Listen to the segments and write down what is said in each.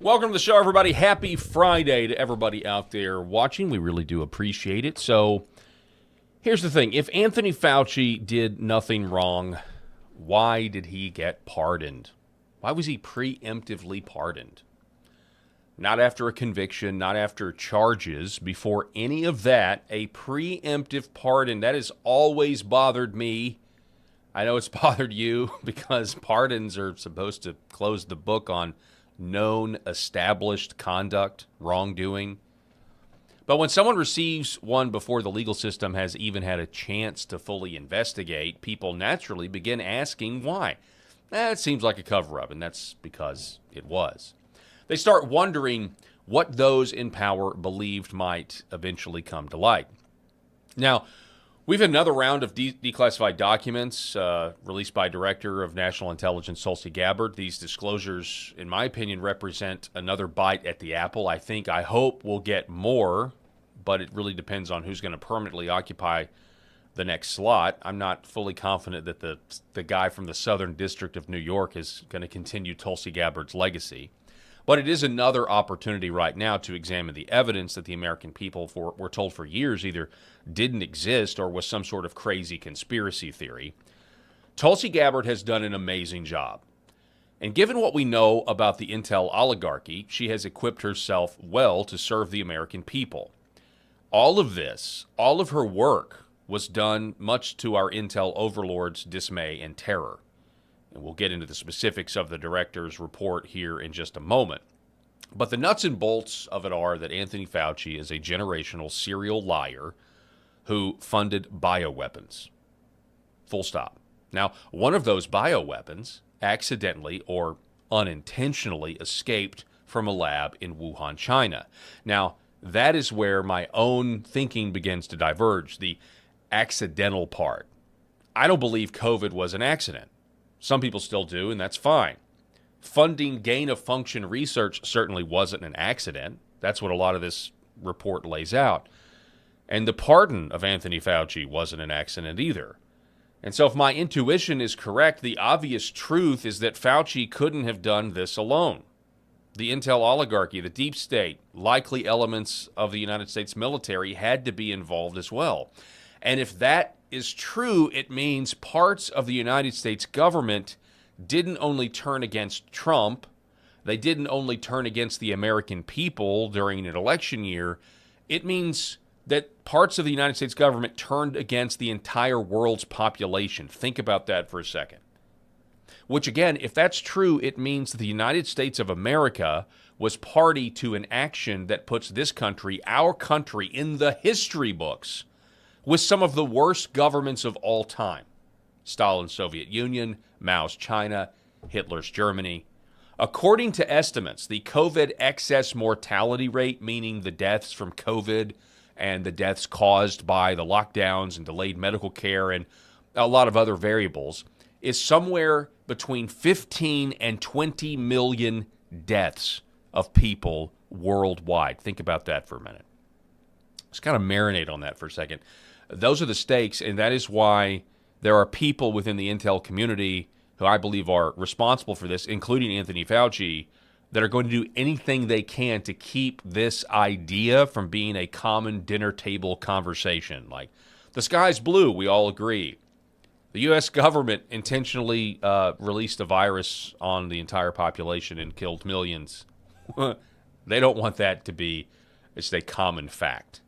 Welcome to the show, everybody. Happy Friday to everybody out there watching. We really do appreciate it. So, here's the thing. If Anthony Fauci did nothing wrong, why did he get pardoned? Why was he preemptively pardoned? Not after a conviction, not after charges. Before any of that, a preemptive pardon. That has always bothered me. I know it's bothered you because pardons are supposed to close the book on known, established conduct, wrongdoing. But when someone receives one before the legal system has even had a chance to fully investigate, people naturally begin asking why. It seems like a cover-up, and that's because it was. They start wondering what those in power believed might eventually come to light. Now, we've had another round of declassified documents released by Director of National Intelligence Tulsi Gabbard. These disclosures, in my opinion, represent another bite at the apple. I hope we'll get more, but it really depends on who's going to permanently occupy the next slot. I'm not fully confident that the guy from the Southern District of New York is going to continue Tulsi Gabbard's legacy. But it is another opportunity right now to examine the evidence that the American people were told for years either didn't exist or was some sort of crazy conspiracy theory. Tulsi Gabbard has done an amazing job. And given what we know about the intel oligarchy, she has equipped herself well to serve the American people. All of this, all of her work, was done much to our intel overlords' dismay and terror. And we'll get into the specifics of the director's report here in just a moment. But the nuts and bolts of it are that Anthony Fauci is a generational serial liar who funded bioweapons. Full stop. Now, one of those bioweapons accidentally or unintentionally escaped from a lab in Wuhan, China. Now, that is where my own thinking begins to diverge, the accidental part. I don't believe COVID was an accident. Some people still do, and that's fine. Funding gain-of-function research certainly wasn't an accident. That's what a lot of this report lays out. And the pardon of Anthony Fauci wasn't an accident either. And so if my intuition is correct, the obvious truth is that Fauci couldn't have done this alone. The intel oligarchy, the deep state, likely elements of the United States military had to be involved as well. And if that is true, it means parts of the United States government didn't only turn against Trump, they didn't only turn against the American people during an election year. It means that parts of the United States government turned against the entire world's population. Think about that for a second. Which again, if that's true, it means that the United States of America was party to an action that puts this country, our country, in the history books with some of the worst governments of all time. Stalin's Soviet Union, Mao's China, Hitler's Germany. According to estimates, the COVID excess mortality rate, meaning the deaths from COVID and the deaths caused by the lockdowns and delayed medical care and a lot of other variables, is somewhere between 15 and 20 million deaths of people worldwide. Think about that for a minute. Just kind of marinate on that for a second. Those are the stakes, and that is why there are people within the intel community who I believe are responsible for this, including Anthony Fauci, that are going to do anything they can to keep this idea from being a common dinner table conversation. Like, the sky's blue, we all agree. The U.S. government intentionally released a virus on the entire population and killed millions. They don't want that to be just a common fact.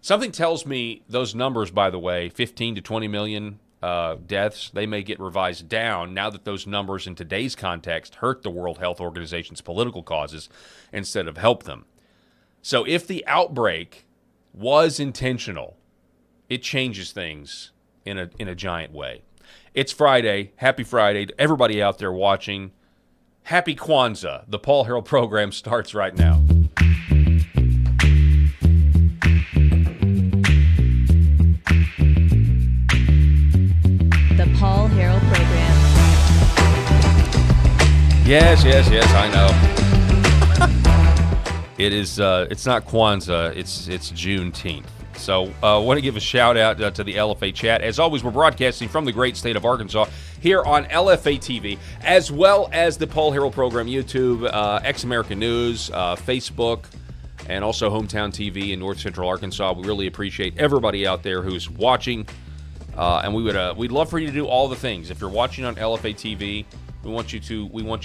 Something tells me those numbers, by the way, 15 to 20 million deaths, they may get revised down now that those numbers in today's context hurt the World Health Organization's political causes instead of help them. So if the outbreak was intentional, it changes things in a giant way. It's Friday. Happy Friday to everybody out there watching. Happy Kwanzaa. The Paul Harrell program starts right now. The Paul Harrell program. Yes, I know. It is. It's not Kwanzaa. It's Juneteenth. So I want to give a shout out to the LFA chat. As always, we're broadcasting from the great state of Arkansas here on LFA TV, as well as the Paul Harrell program, YouTube, Ex-American News, Facebook, and also Hometown TV in North Central Arkansas. We really appreciate everybody out there who's watching, and we'd love for you to do all the things. If you're watching on LFA TV, we want you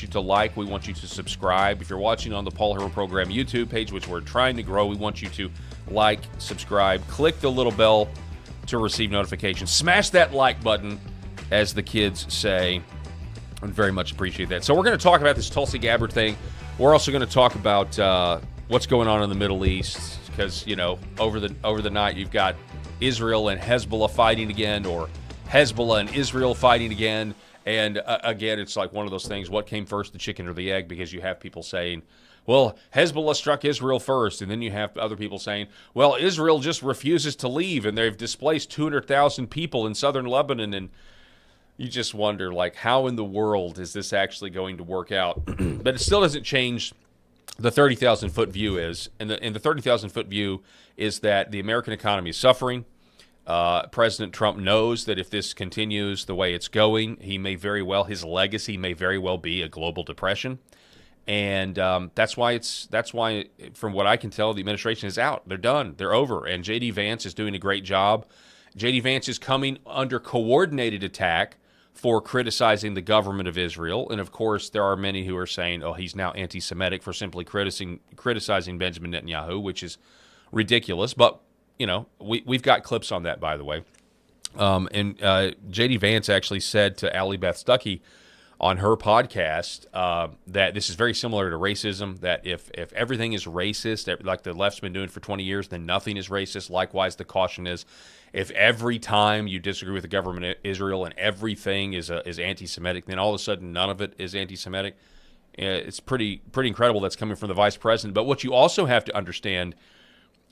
to like, we want you to subscribe. If you're watching on the Paul Harrell program YouTube page, which we're trying to grow, we want you to like, subscribe, click the little bell to receive notifications. Smash that like button, as the kids say. I very much appreciate that. So we're going to talk about this Tulsi Gabbard thing. We're also going to talk about what's going on in the Middle East, because, you know, over the night you've got Israel and Hezbollah fighting again, or Hezbollah and Israel fighting again. And again, it's like one of those things, what came first, the chicken or the egg? Because you have people saying, well, Hezbollah struck Israel first, and then you have other people saying, well, Israel just refuses to leave, and they've displaced 200,000 people in southern Lebanon, and you just wonder, like, how in the world is this actually going to work out? But it still doesn't change the 30,000-foot view is, and the 30,000-foot view is that the American economy is suffering. President Trump knows that if this continues the way it's going, his legacy may very well be a global depression, and that's why from what I can tell, the administration is out. They're done. They're over. And J.D. Vance is doing a great job. J.D. Vance is coming under coordinated attack for criticizing the government of Israel, and of course, there are many who are saying, "Oh, he's now anti-Semitic for simply criticizing Benjamin Netanyahu," which is ridiculous, but. You know, we've got clips on that, by the way. And J.D. Vance actually said to Allie Beth Stuckey on her podcast that this is very similar to racism, that if everything is racist, like the left's been doing for 20 years, then nothing is racist. Likewise, the caution is, if every time you disagree with the government of Israel and everything is anti-Semitic, then all of a sudden none of it is anti-Semitic. It's pretty incredible that's coming from the vice president. But what you also have to understand,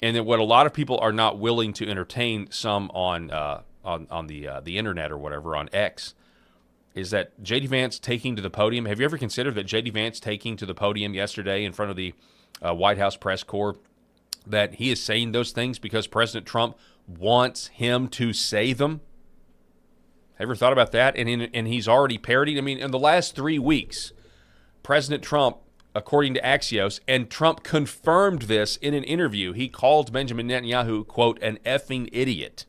and then what a lot of people are not willing to entertain, some on the internet or whatever, on X, is that J.D. Vance taking to the podium. Have you ever considered that J.D. Vance taking to the podium yesterday in front of the White House press corps, that he is saying those things because President Trump wants him to say them? Ever thought about that? And he's already parodied. I mean, in the last 3 weeks, President Trump, according to Axios, and Trump confirmed this in an interview, he called Benjamin Netanyahu, quote, an effing idiot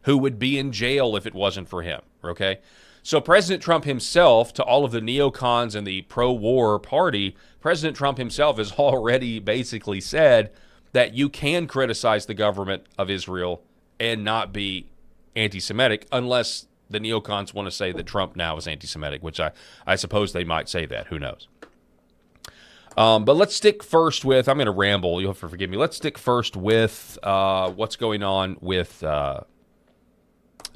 who would be in jail if it wasn't for him, okay? So President Trump himself, to all of the neocons and the pro-war party, President Trump himself has already basically said that you can criticize the government of Israel and not be anti-Semitic, unless the neocons want to say that Trump now is anti-Semitic, which I suppose they might say that. Who knows? But let's stick first with, I'm going to ramble, you'll have to forgive me. Let's stick first with what's going on with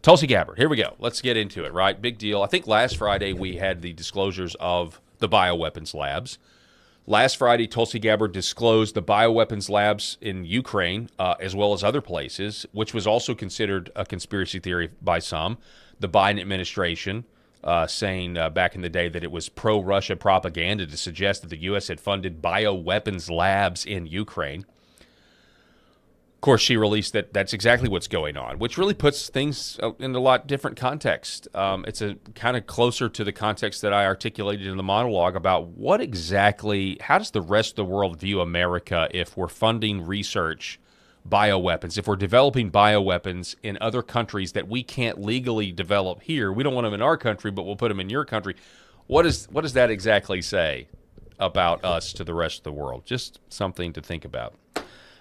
Tulsi Gabbard. Here we go. Let's get into it, right? Big deal. I think last Friday we had the disclosures of the bioweapons labs. Last Friday, Tulsi Gabbard disclosed the bioweapons labs in Ukraine, as well as other places, which was also considered a conspiracy theory by some. The Biden administration saying back in the day that it was pro-Russia propaganda to suggest that the U.S. had funded bioweapons labs in Ukraine. Of course, she released that that's exactly what's going on, which really puts things in a lot different context. It's a kind of closer to the context that I articulated in the monologue about what exactly, how does the rest of the world view America if we're funding research bioweapons, if we're developing bioweapons in other countries that we can't legally develop here. We don't want them in our country, but we'll put them in your country. What does that exactly say about us to the rest of the world? Just something to think about.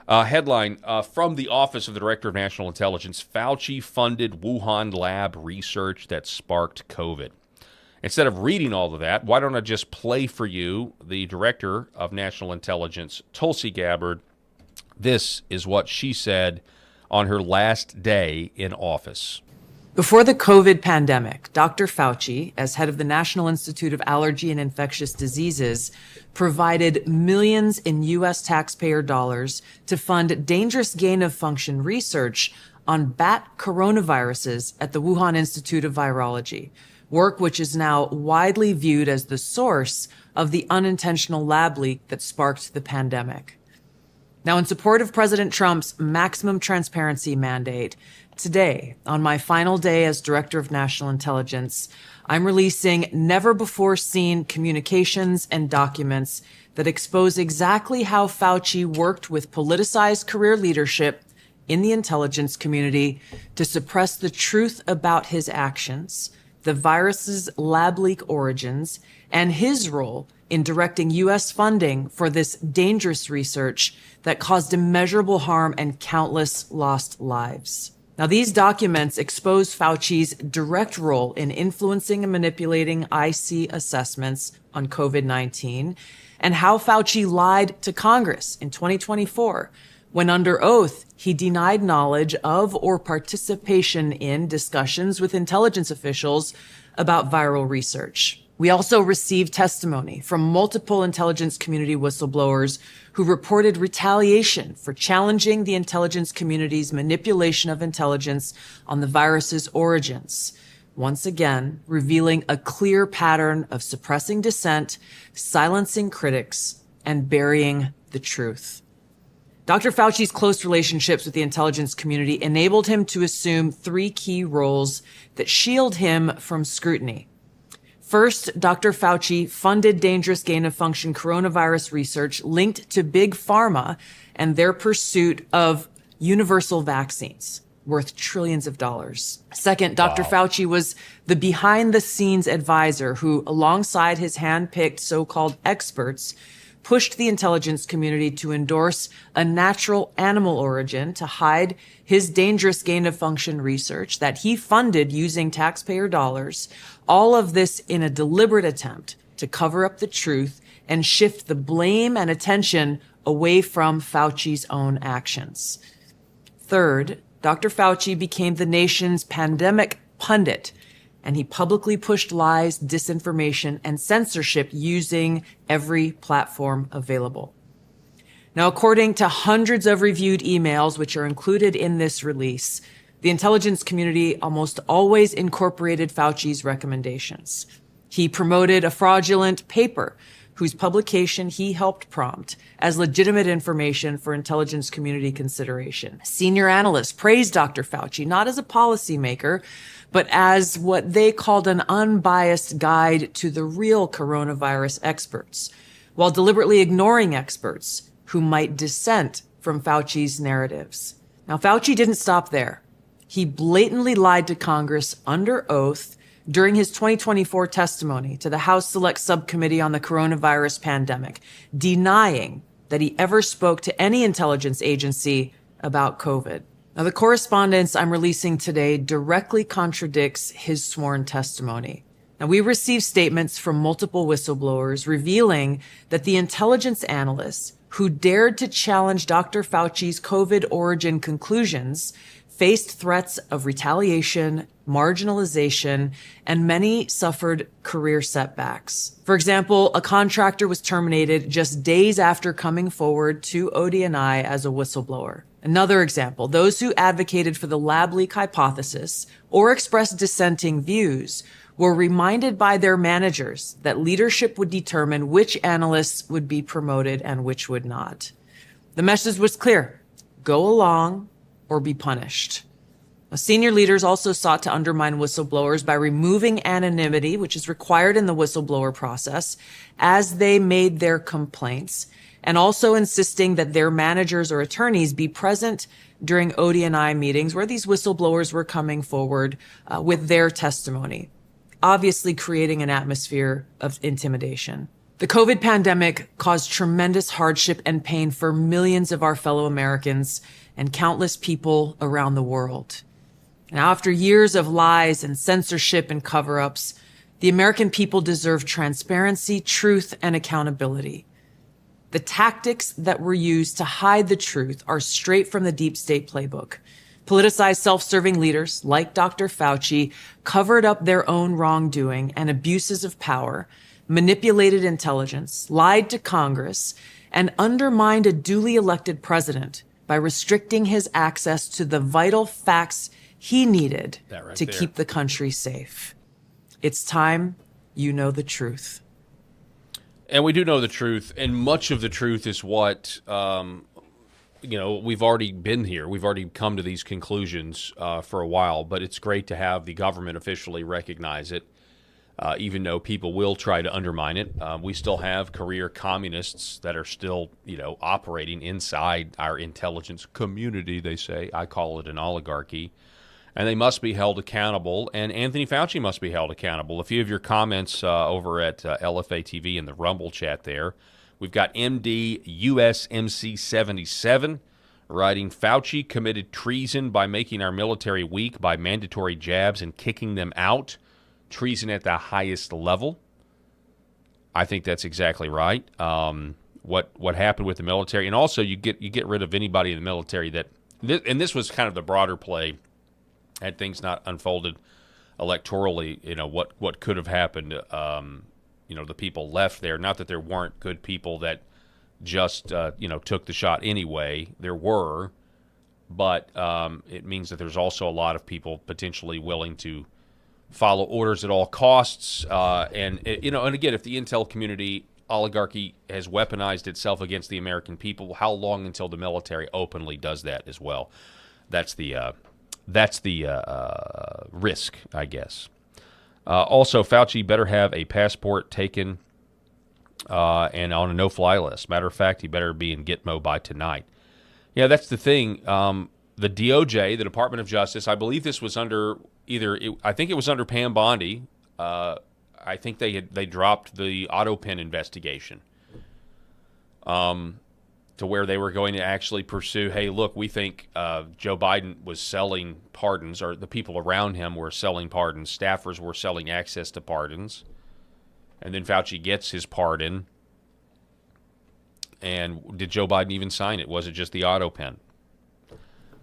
Headline, from the Office of the Director of National Intelligence, Fauci funded Wuhan lab research that sparked COVID. Instead of reading all of that, why don't I just play for you the Director of National Intelligence, Tulsi Gabbard. This is what she said on her last day in office. Before the COVID pandemic, Dr. Fauci, as head of the National Institute of Allergy and Infectious Diseases, provided millions in U.S. taxpayer dollars to fund dangerous gain-of-function research on bat coronaviruses at the Wuhan Institute of Virology, work which is now widely viewed as the source of the unintentional lab leak that sparked the pandemic. Now, in support of President Trump's maximum transparency mandate, today, on my final day as Director of National Intelligence, I'm releasing never-before-seen communications and documents that expose exactly how Fauci worked with politicized career leadership in the intelligence community to suppress the truth about his actions, the virus's lab leak origins, and his role in directing U.S. funding for this dangerous research that caused immeasurable harm and countless lost lives. Now, these documents expose Fauci's direct role in influencing and manipulating IC assessments on COVID-19 and how Fauci lied to Congress in 2024 when under oath he denied knowledge of or participation in discussions with intelligence officials about viral research. We also received testimony from multiple intelligence community whistleblowers who reported retaliation for challenging the intelligence community's manipulation of intelligence on the virus's origins, once again revealing a clear pattern of suppressing dissent, silencing critics, and burying the truth. Dr. Fauci's close relationships with the intelligence community enabled him to assume three key roles that shield him from scrutiny. First, Dr. Fauci funded dangerous gain-of-function coronavirus research linked to big pharma and their pursuit of universal vaccines worth trillions of dollars. Second, Dr. Fauci was the behind-the-scenes advisor who, alongside his hand-picked so-called experts, pushed the intelligence community to endorse a natural animal origin to hide his dangerous gain-of-function research that he funded using taxpayer dollars, all of this in a deliberate attempt to cover up the truth and shift the blame and attention away from Fauci's own actions. Third, Dr. Fauci became the nation's pandemic pundit, and he publicly pushed lies, disinformation, and censorship using every platform available. Now, according to hundreds of reviewed emails, which are included in this release, the intelligence community almost always incorporated Fauci's recommendations. He promoted a fraudulent paper whose publication he helped prompt as legitimate information for intelligence community consideration. Senior analysts praised Dr. Fauci not as a policymaker, but as what they called an unbiased guide to the real coronavirus experts, while deliberately ignoring experts who might dissent from Fauci's narratives. Now, Fauci didn't stop there. He blatantly lied to Congress under oath during his 2024 testimony to the House Select Subcommittee on the Coronavirus Pandemic, denying that he ever spoke to any intelligence agency about COVID. Now, the correspondence I'm releasing today directly contradicts his sworn testimony. Now, we received statements from multiple whistleblowers revealing that the intelligence analysts who dared to challenge Dr. Fauci's COVID origin conclusions faced threats of retaliation, marginalization, and many suffered career setbacks. For example, a contractor was terminated just days after coming forward to ODNI as a whistleblower. Another example, those who advocated for the lab leak hypothesis or expressed dissenting views were reminded by their managers that leadership would determine which analysts would be promoted and which would not. The message was clear: go along or be punished. Senior leaders also sought to undermine whistleblowers by removing anonymity, which is required in the whistleblower process, as they made their complaints, and also insisting that their managers or attorneys be present during ODNI meetings where these whistleblowers were coming forward with their testimony, obviously creating an atmosphere of intimidation. The COVID pandemic caused tremendous hardship and pain for millions of our fellow Americans and countless people around the world. Now, after years of lies and censorship and cover-ups, the American people deserve transparency, truth, and accountability. The tactics that were used to hide the truth are straight from the deep state playbook. Politicized self-serving leaders like Dr. Fauci covered up their own wrongdoing and abuses of power, manipulated intelligence, lied to Congress, and undermined a duly elected president by restricting his access to the vital facts he needed to keep the country safe. It's time you know the truth. And we do know the truth, and much of the truth is what we've already been here. We've already come to these conclusions for a while, but it's great to have the government officially recognize it, even though people will try to undermine it. We still have career communists that are still, operating inside our intelligence community, they say. I call it an oligarchy. And they must be held accountable, and Anthony Fauci must be held accountable. A few of your comments over at LFA TV in the Rumble chat there. We've got MD USMC 77 writing, Fauci committed treason by making our military weak by mandatory jabs and kicking them out. Treason at the highest level. I think that's exactly right. What happened with the military, and also you get rid of anybody in the military that, and this was kind of the broader play. Had things not unfolded electorally, what could have happened, the people left there. Not that there weren't good people that just, took the shot anyway. There were, but it means that there's also a lot of people potentially willing to follow orders at all costs. And again, if the intel community oligarchy has weaponized itself against the American people, how long until the military openly does that as well? That's the risk, I guess. Also, Fauci better have a passport taken and on a no-fly list. Matter of fact, he better be in Gitmo by tonight. Yeah, that's the thing. The DOJ, the Department of Justice, I believe this was under I think it was under Pam Bondi. I think they dropped the AutoPen investigation. To where they were going to actually pursue, hey, look, we think Joe Biden was selling pardons, or the people around him were selling pardons, staffers were selling access to pardons, and then Fauci gets his pardon, and did Joe Biden even sign it? Was it just the auto pen?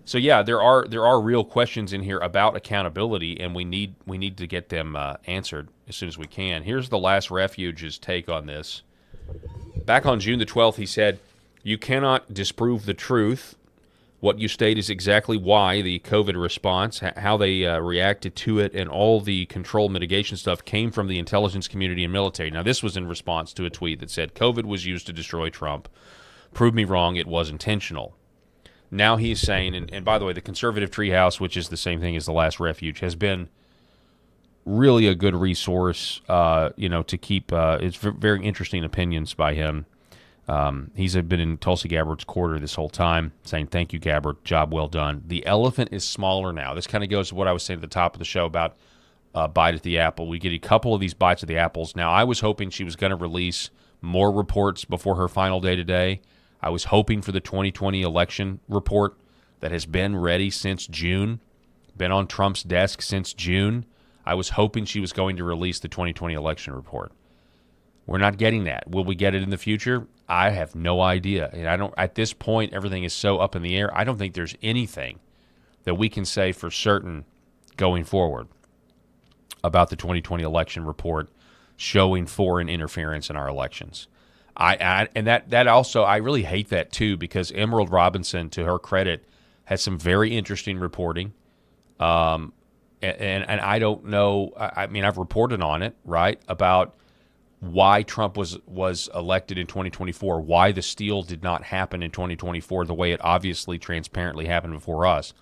So yeah, there are real questions in here about accountability, and we need to get them answered as soon as we can. Here's the Last Refuge's take on this. Back on June the 12th, he said, "You cannot disprove the truth. What you state is exactly why the COVID response, how they reacted to it, and all the control mitigation stuff came from the intelligence community and military." Now, this was in response to a tweet that said, "COVID was used to destroy Trump. Prove me wrong, it was intentional." Now he's saying, and by the way, the Conservative Treehouse, which is the same thing as the Last Refuge, has been really a good resource, to keep. It's very interesting opinions by him. He's been in Tulsi Gabbard's quarter this whole time, saying, "Thank you, Gabbard. Job well done." The elephant is smaller now. This kind of goes to what I was saying at the top of the show about bite at the apple. We get a couple of these bites of the apples. Now, I was hoping she was going to release more reports before her final day today. I was hoping for the 2020 election report that has been ready since June, been on Trump's desk since June. I was hoping she was going to release the 2020 election report. We're not getting that. Will we get it in the future? I have no idea. And I don't. At this point, everything is so up in the air. I don't think there's anything that we can say for certain going forward about the 2020 election report showing foreign interference in our elections. And that also, I really hate that too, because Emerald Robinson, to her credit, has some very interesting reporting. And I don't know. I mean, I've reported on it, right, about why Trump was elected in 2024, why the steal did not happen in 2024 the way it obviously transparently happened before us.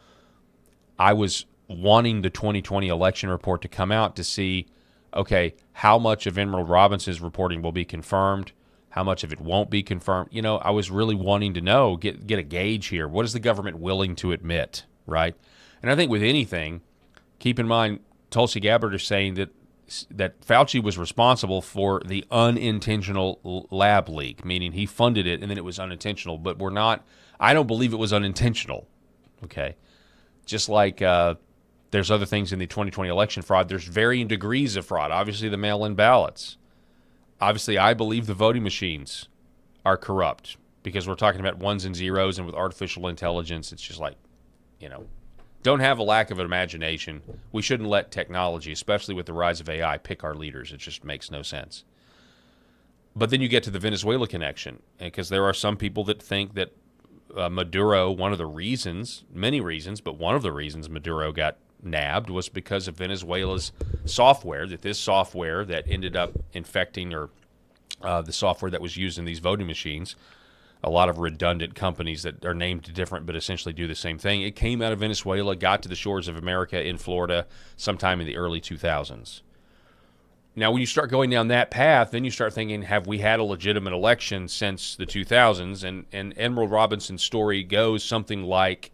I was wanting the 2020 election report to come out to see, okay, how much of Emerald Robinson's reporting will be confirmed, how much of it won't be confirmed. You know, I was really wanting to know, get a gauge here. What is the government willing to admit, right? And I think with anything, keep in mind, Tulsi Gabbard is saying that Fauci was responsible for the unintentional lab leak, meaning he funded it and then it was unintentional. But I don't believe it was unintentional, okay? Just like there's other things in the 2020 election fraud. There's varying degrees of fraud. Obviously, the mail-in ballots. Obviously, I believe the voting machines are corrupt because we're talking about ones and zeros, and with artificial intelligence, it's just like, don't have a lack of imagination. We shouldn't let technology, especially with the rise of AI, pick our leaders. It just makes no sense. But then you get to the Venezuela connection, because there are some people that think that Maduro, one of the reasons, many reasons, but one of the reasons Maduro got nabbed was because of Venezuela's software, that this software that ended up infecting, or the software that was used in these voting machines, a lot of redundant companies that are named different but essentially do the same thing. It came out of Venezuela, got to the shores of America in Florida sometime in the early 2000s. Now, when you start going down that path, then you start thinking, have we had a legitimate election since the 2000s? And Emerald Robinson's story goes something like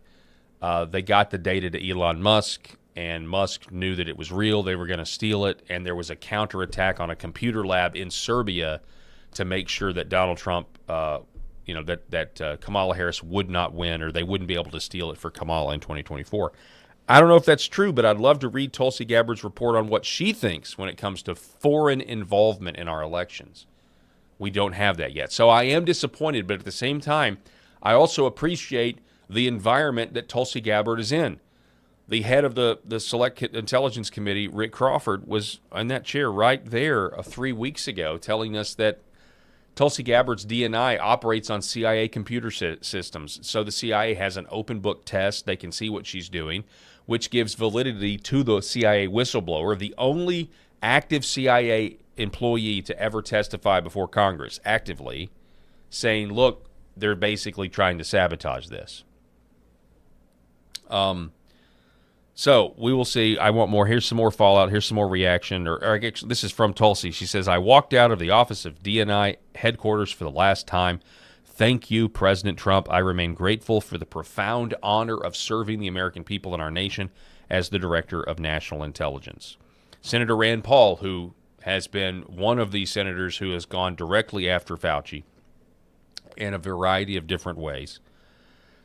they got the data to Elon Musk, and Musk knew that it was real. They were going to steal it, and there was a counterattack on a computer lab in Serbia to make sure that Donald Trump, that Kamala Harris would not win, or they wouldn't be able to steal it for Kamala in 2024. I don't know if that's true, but I'd love to read Tulsi Gabbard's report on what she thinks when it comes to foreign involvement in our elections. We don't have that yet. So I am disappointed, but at the same time, I also appreciate the environment that Tulsi Gabbard is in. The head of the Select Intelligence Committee, Rick Crawford, was in that chair right there 3 weeks ago telling us that Tulsi Gabbard's DNI operates on CIA computer systems. So the CIA has an open book test. They can see what she's doing, which gives validity to the CIA whistleblower, the only active CIA employee to ever testify before Congress, actively, saying, look, they're basically trying to sabotage this. So we will see. I want more. Here's some more fallout. Here's some more reaction. Actually, this is from Tulsi. She says, I walked out of the office of DNI headquarters for the last time. Thank you, President Trump. I remain grateful for the profound honor of serving the American people and our nation as the Director of National Intelligence. Senator Rand Paul, who has been one of these senators who has gone directly after Fauci in a variety of different ways,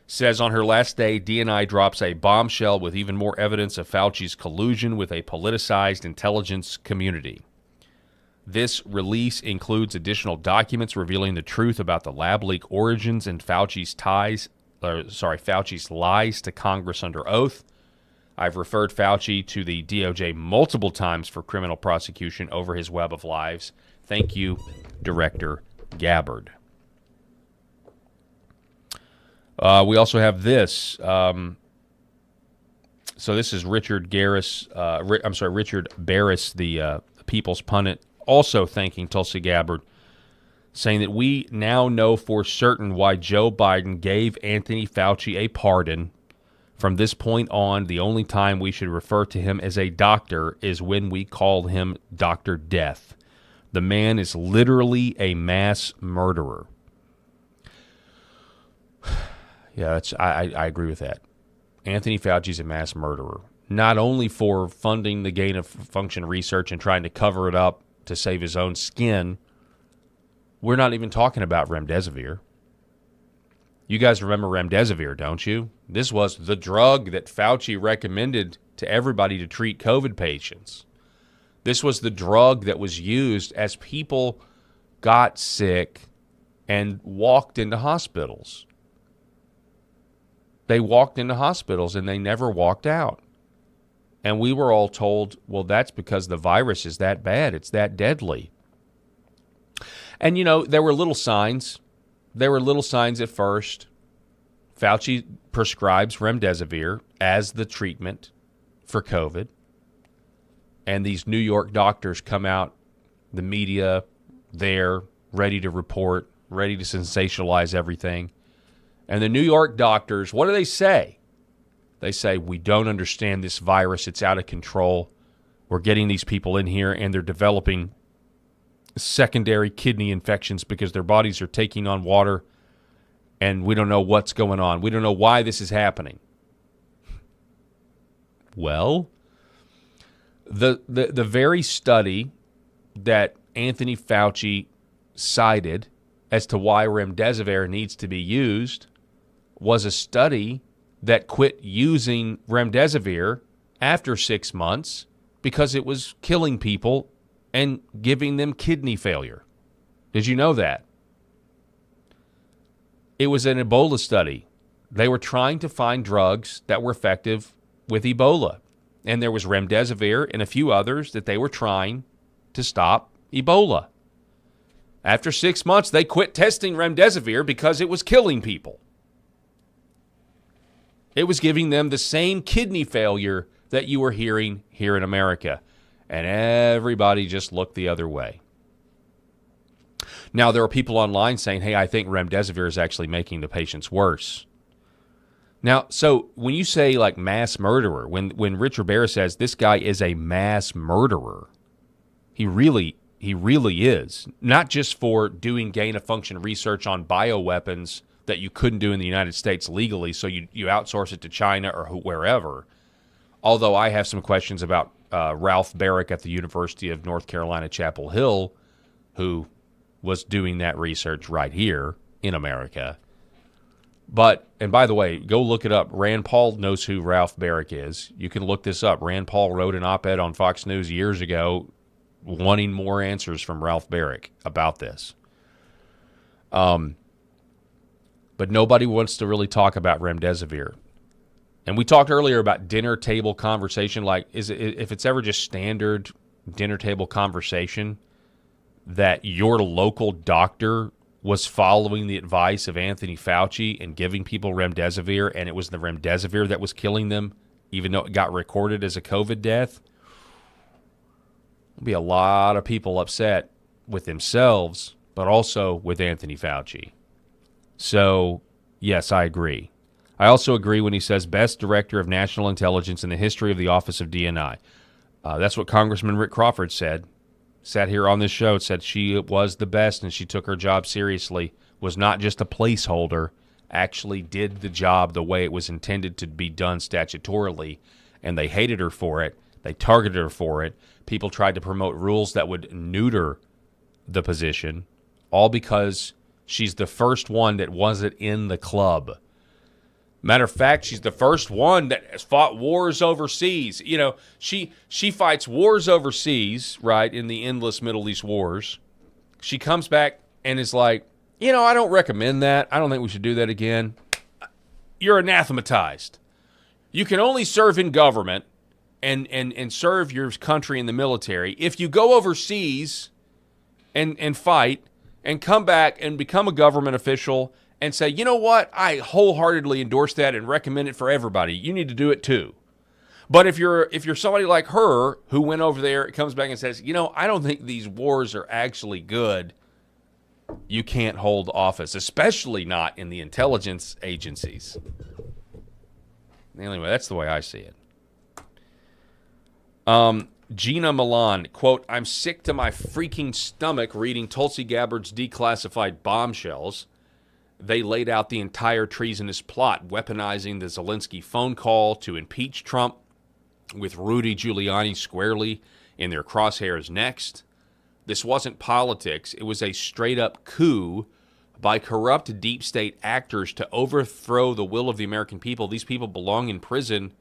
says on her last day, DNI drops a bombshell with even more evidence of Fauci's collusion with a politicized intelligence community. This release includes additional documents revealing the truth about the lab leak origins and Fauci's lies to Congress under oath. I've referred Fauci to the DOJ multiple times for criminal prosecution over his web of lies. Thank you, Director Gabbard. We also have this. So this is Richard Barris, the People's Pundit, also thanking Tulsi Gabbard, saying that we now know for certain why Joe Biden gave Anthony Fauci a pardon. From this point on, the only time we should refer to him as a doctor is when we call him Dr. Death. The man is literally a mass murderer. Yeah, I agree with that. Anthony Fauci's a mass murderer, not only for funding the gain-of-function research and trying to cover it up to save his own skin. We're not even talking about remdesivir. You guys remember remdesivir, don't you? This was the drug that Fauci recommended to everybody to treat COVID patients. This was the drug that was used as people got sick and walked into hospitals. They walked into hospitals and they never walked out. And we were all told, well, that's because the virus is that bad. It's that deadly. And, you know, there were little signs. There were little signs at first. Fauci prescribes remdesivir as the treatment for COVID. And these New York doctors come out, the media, there, ready to report, ready to sensationalize everything. And the New York doctors, what do they say? They say, we don't understand this virus. It's out of control. We're getting these people in here and they're developing secondary kidney infections because their bodies are taking on water and we don't know what's going on. We don't know why this is happening. Well, the very study that Anthony Fauci cited as to why remdesivir needs to be used was a study that quit using remdesivir after 6 months because it was killing people and giving them kidney failure. Did you know that? It was an Ebola study. They were trying to find drugs that were effective with Ebola. And there was remdesivir and a few others that they were trying to stop Ebola. After 6 months, they quit testing remdesivir because it was killing people. It was giving them the same kidney failure that you were hearing here in America. And everybody just looked the other way. Now, there are people online saying, hey, I think remdesivir is actually making the patients worse. Now, so when you say like mass murderer, when Richard Barr says this guy is a mass murderer, he really is. Not just for doing gain-of-function research on bioweapons that you couldn't do in the United States legally, so you outsource it to China or wherever. Although I have some questions about Ralph Barrick at the University of North Carolina, Chapel Hill, who was doing that research right here in America. But, and by the way, go look it up. Rand Paul knows who Ralph Barrick is. You can look this up. Rand Paul wrote an op-ed on Fox News years ago wanting more answers from Ralph Barrick about this. But nobody wants to really talk about remdesivir. And we talked earlier about dinner table conversation. Like, if it's ever just standard dinner table conversation that your local doctor was following the advice of Anthony Fauci and giving people remdesivir, and it was the remdesivir that was killing them, even though it got recorded as a COVID death, there'll be a lot of people upset with themselves, but also with Anthony Fauci. So, yes, I agree. I also agree when he says best director of national intelligence in the history of the Office of DNI. That's what Congressman Rick Crawford said. Sat here on this show, said she was the best and she took her job seriously, was not just a placeholder, actually did the job the way it was intended to be done statutorily, and they hated her for it. They targeted her for it. People tried to promote rules that would neuter the position, all because she's the first one that wasn't in the club. Matter of fact, she's the first one that has fought wars overseas. You know, she fights wars overseas, right, in the endless Middle East wars. She comes back and is like, you know, I don't recommend that. I don't think we should do that again. You're anathematized. You can only serve in government and serve your country in the military if you go overseas and fight and come back and become a government official and say, you know what, I wholeheartedly endorse that and recommend it for everybody. You need to do it too. But if you're somebody like her who went over there, comes back and says, you know, I don't think these wars are actually good, you can't hold office, especially not in the intelligence agencies. Anyway, that's the way I see it. Gina Milan, quote, I'm sick to my freaking stomach reading Tulsi Gabbard's declassified bombshells. They laid out the entire treasonous plot, weaponizing the Zelensky phone call to impeach Trump, with Rudy Giuliani squarely in their crosshairs next. This wasn't politics. It was a straight-up coup by corrupt deep state actors to overthrow the will of the American people. These people belong in prison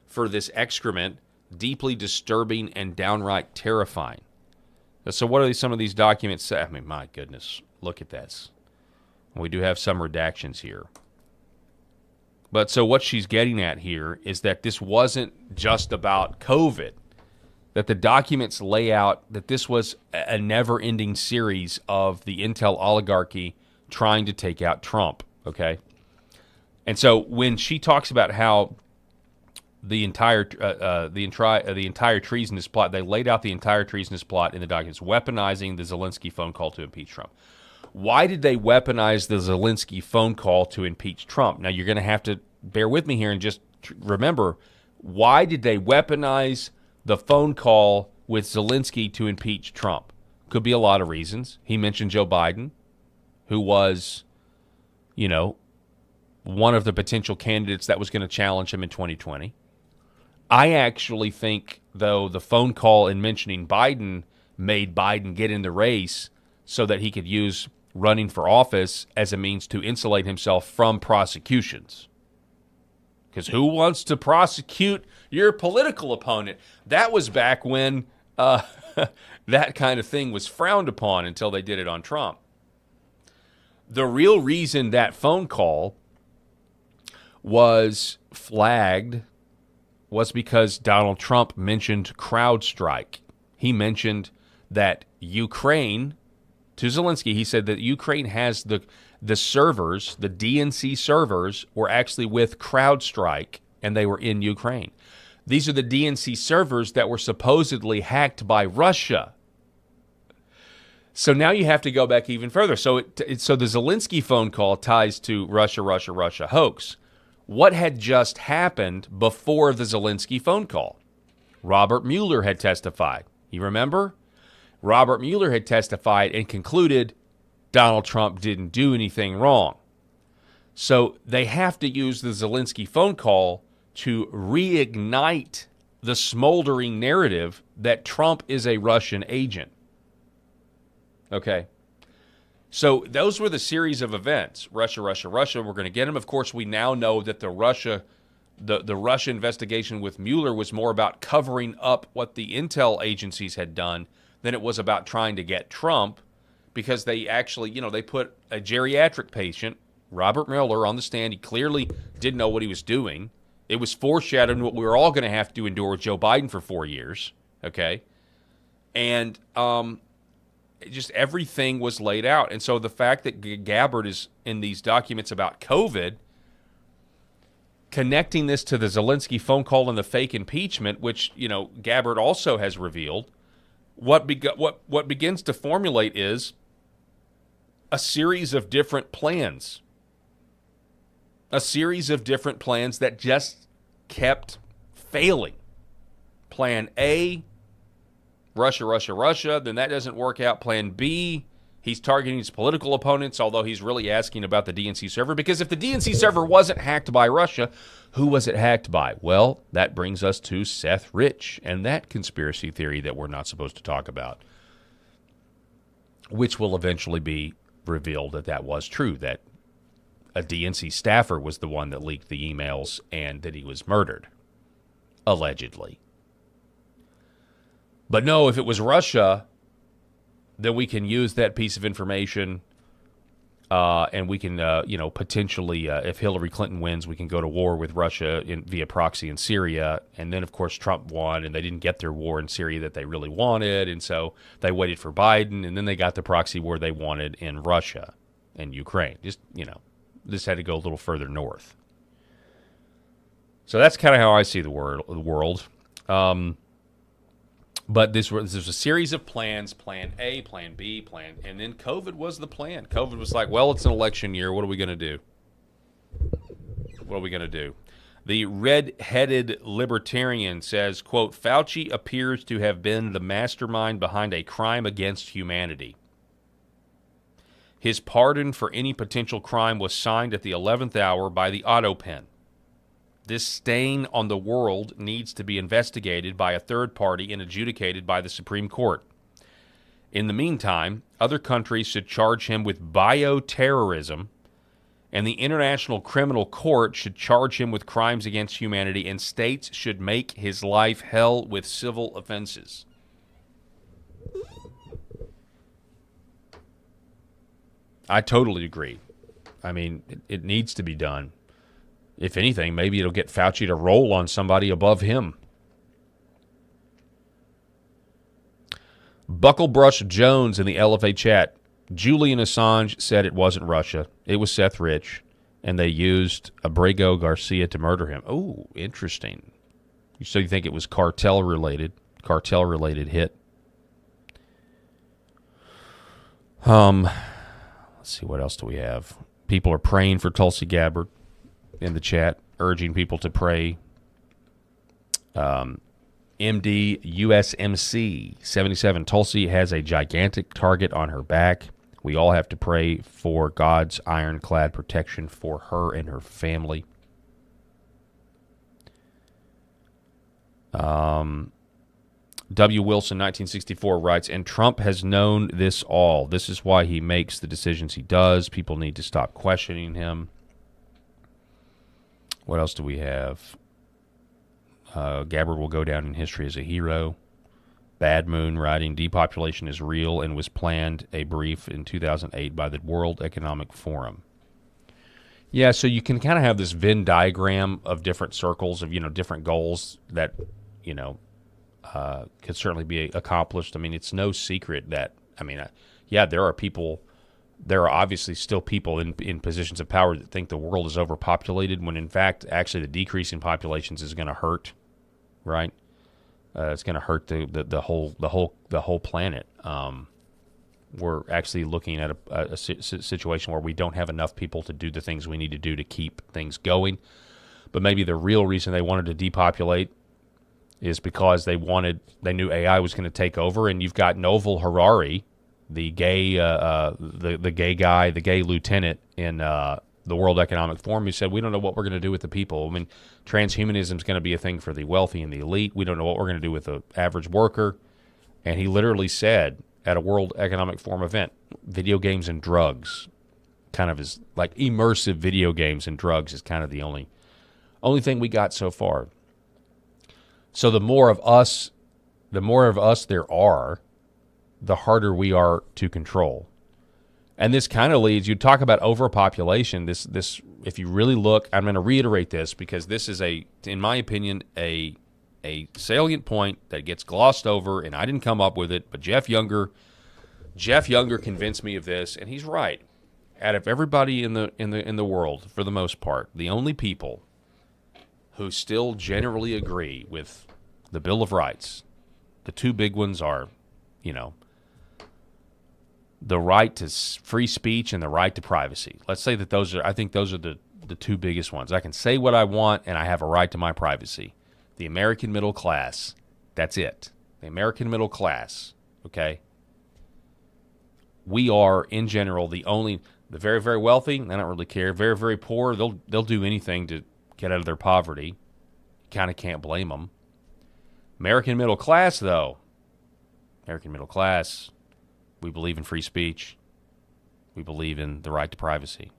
for this excrement, deeply disturbing and downright terrifying. So what do some of these documents say? I mean, my goodness, look at this. We do have some redactions here. But so what she's getting at here is that this wasn't just about COVID, that the documents lay out that this was a never-ending series of the intel oligarchy trying to take out Trump, okay? And so when she talks about how the entire treasonous plot, they laid out the entire treasonous plot in the documents, weaponizing the Zelensky phone call to impeach Trump. Why did they weaponize the Zelensky phone call to impeach Trump? Now, you're going to have to bear with me here and just remember, why did they weaponize the phone call with Zelensky to impeach Trump? Could be a lot of reasons. He mentioned Joe Biden, who was, you know, one of the potential candidates that was going to challenge him in 2020. I actually think, though, the phone call in mentioning Biden made Biden get in the race so that he could use running for office as a means to insulate himself from prosecutions. Because who wants to prosecute your political opponent? That was back when that kind of thing was frowned upon until they did it on Trump. The real reason that phone call was flagged was because Donald Trump mentioned CrowdStrike. He mentioned that Ukraine, to Zelensky, he said that Ukraine has the servers, the DNC servers, were actually with CrowdStrike, and they were in Ukraine. These are the DNC servers that were supposedly hacked by Russia. So now you have to go back even further. So so the Zelensky phone call ties to Russia hoax. What had just happened before the Zelensky phone call? Robert Mueller had testified. You remember? Robert Mueller had testified and concluded Donald Trump didn't do anything wrong. So they have to use the Zelensky phone call to reignite the smoldering narrative that Trump is a Russian agent. Okay. So those were the series of events. Russia. We're going to get him. Of course, we now know that the Russia investigation with Mueller was more about covering up what the intel agencies had done than it was about trying to get Trump, because they actually, they put a geriatric patient, Robert Mueller, on the stand. He clearly didn't know what he was doing. It was foreshadowing what we were all going to have to endure with Joe Biden for 4 years, okay? And just everything was laid out. And so the fact that Gabbard is in these documents about COVID, connecting this to the Zelensky phone call and the fake impeachment, which, Gabbard also has revealed, what begins to formulate is a series of different plans. A series of different plans that just kept failing. Plan A, Russia, then that doesn't work out. Plan B, he's targeting his political opponents, although he's really asking about the DNC server, because if the DNC server wasn't hacked by Russia, who was it hacked by? Well, that brings us to Seth Rich and that conspiracy theory that we're not supposed to talk about, which will eventually be revealed that was true, that a DNC staffer was the one that leaked the emails and that he was murdered, allegedly. But no, if it was Russia, then we can use that piece of information and we can, potentially, if Hillary Clinton wins, we can go to war with Russia via proxy in Syria. And then, of course, Trump won, and they didn't get their war in Syria that they really wanted. And so they waited for Biden, and then they got the proxy war they wanted in Russia and Ukraine. Just had to go a little further north. So that's kind of how I see the world. But this was a series of plans, plan A, plan B, and then COVID was the plan. COVID was like, well, it's an election year. What are we going to do? The red-headed libertarian says, quote, Fauci appears to have been the mastermind behind a crime against humanity. His pardon for any potential crime was signed at the 11th hour by the auto pen. This stain on the world needs to be investigated by a third party and adjudicated by the Supreme Court. In the meantime, other countries should charge him with bioterrorism, and the International Criminal Court should charge him with crimes against humanity, and states should make his life hell with civil offenses. I totally agree. I mean, it needs to be done. If anything, maybe it'll get Fauci to roll on somebody above him. Bucklebrush Jones in the LFA chat. Julian Assange said it wasn't Russia. It was Seth Rich, and they used Abrego Garcia to murder him. Oh, interesting. So you think it was cartel-related hit? Let's see, what else do we have? People are praying for Tulsi Gabbard in the chat, urging people to pray. MD USMC 77. Tulsi has a gigantic target on her back. We all have to pray for God's ironclad protection for her and her family. W. Wilson, 1964, writes, and Trump has known this all. This is why he makes the decisions he does. People need to stop questioning him. What else do we have? Gabbard will go down in history as a hero. Bad Moon writing, depopulation is real and was planned, a brief in 2008 by the World Economic Forum. Yeah, so you can kind of have this Venn diagram of different circles of, different goals that, could certainly be accomplished. I mean, it's no secret that, there are obviously still people in positions of power that think the world is overpopulated when in fact, actually the decrease in populations is going to hurt, right? It's going to hurt the whole planet. We're actually looking at a situation where we don't have enough people to do the things we need to do to keep things going. But maybe the real reason they wanted to depopulate is because they knew AI was going to take over. And you've got Novel Harari, the gay the gay guy, the gay lieutenant in the World Economic Forum, who said, we don't know what we're going to do with the people. I mean, transhumanism is going to be a thing for the wealthy and the elite. We don't know what we're going to do with the average worker. And he literally said at a World Economic Forum event, video games and drugs kind of is like immersive video games and drugs is kind of the only thing we got so far. So the more of us there are, the harder we are to control. And this kind of leads, you talk about overpopulation, this if you really look, I'm going to reiterate this because this is in my opinion, a salient point that gets glossed over, and I didn't come up with it, but Jeff Younger convinced me of this, and he's right. Out of everybody in the world, for the most part, the only people who still generally agree with the Bill of Rights, the two big ones are, the right to free speech and the right to privacy. Let's say that I think those are the two biggest ones. I can say what I want and I have a right to my privacy. The American middle class, that's it. The American middle class, okay? We are, in general, the very, very wealthy, they don't really care. Very, very poor, they'll do anything to get out of their poverty. Kind of can't blame them. American middle class, though. American middle class, we believe in free speech. We believe in the right to privacy.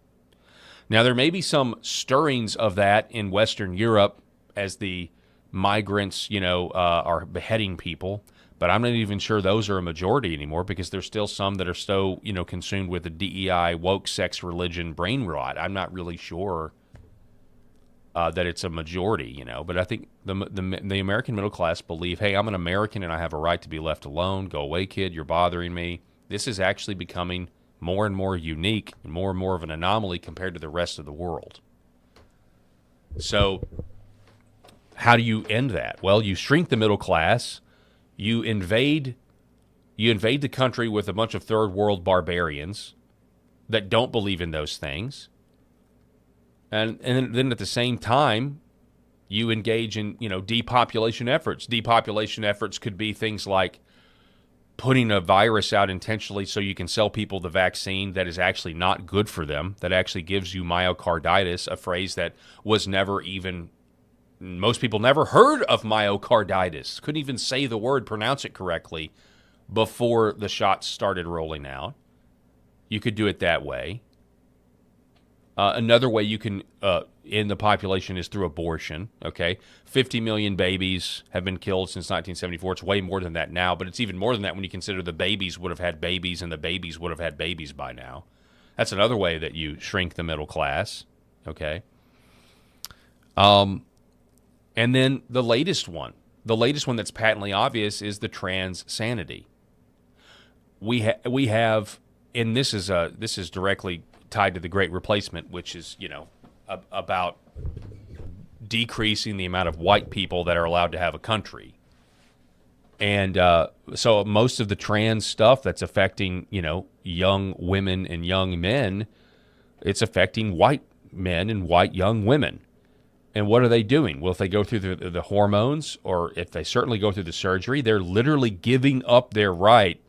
Now, there may be some stirrings of that in Western Europe as the migrants, are beheading people. But I'm not even sure those are a majority anymore because there's still some that are so, consumed with the DEI, woke sex, religion, brain rot. I'm not really sure that it's a majority, But I think the American middle class believe, hey, I'm an American and I have a right to be left alone. Go away, kid. You're bothering me. This is actually becoming more and more unique and more of an anomaly compared to the rest of the world. So how do you end that? Well, you shrink the middle class. You invade the country with a bunch of third world barbarians that don't believe in those things. And then at the same time, you engage in, depopulation efforts. Depopulation efforts could be things like putting a virus out intentionally so you can sell people the vaccine that is actually not good for them, that actually gives you myocarditis, a phrase that was most people never heard of myocarditis, couldn't even say the word, pronounce it correctly before the shots started rolling out. You could do it that way. Another way you can end the population is through abortion, okay? 50 million babies have been killed since 1974. It's way more than that now, but it's even more than that when you consider the babies would have had babies and the babies would have had babies by now. That's another way that you shrink the middle class, okay? And then the latest one that's patently obvious is the trans sanity. We have, and this is directly tied to the Great Replacement, which is, about decreasing the amount of white people that are allowed to have a country. And so most of the trans stuff that's affecting, young women and young men, it's affecting white men and white young women. And what are they doing? Well, if they go through the hormones, or if they certainly go through the surgery, they're literally giving up their right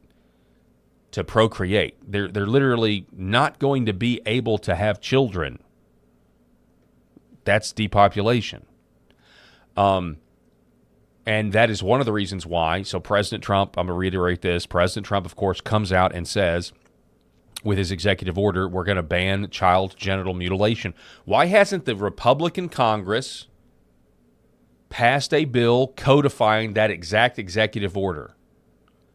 to procreate. They're literally not going to be able to have children. That's depopulation. And that is one of the reasons why. So President Trump, I'm going to reiterate this, President Trump, of course, comes out and says, with his executive order, we're going to ban child genital mutilation. Why hasn't the Republican Congress passed a bill codifying that exact executive order?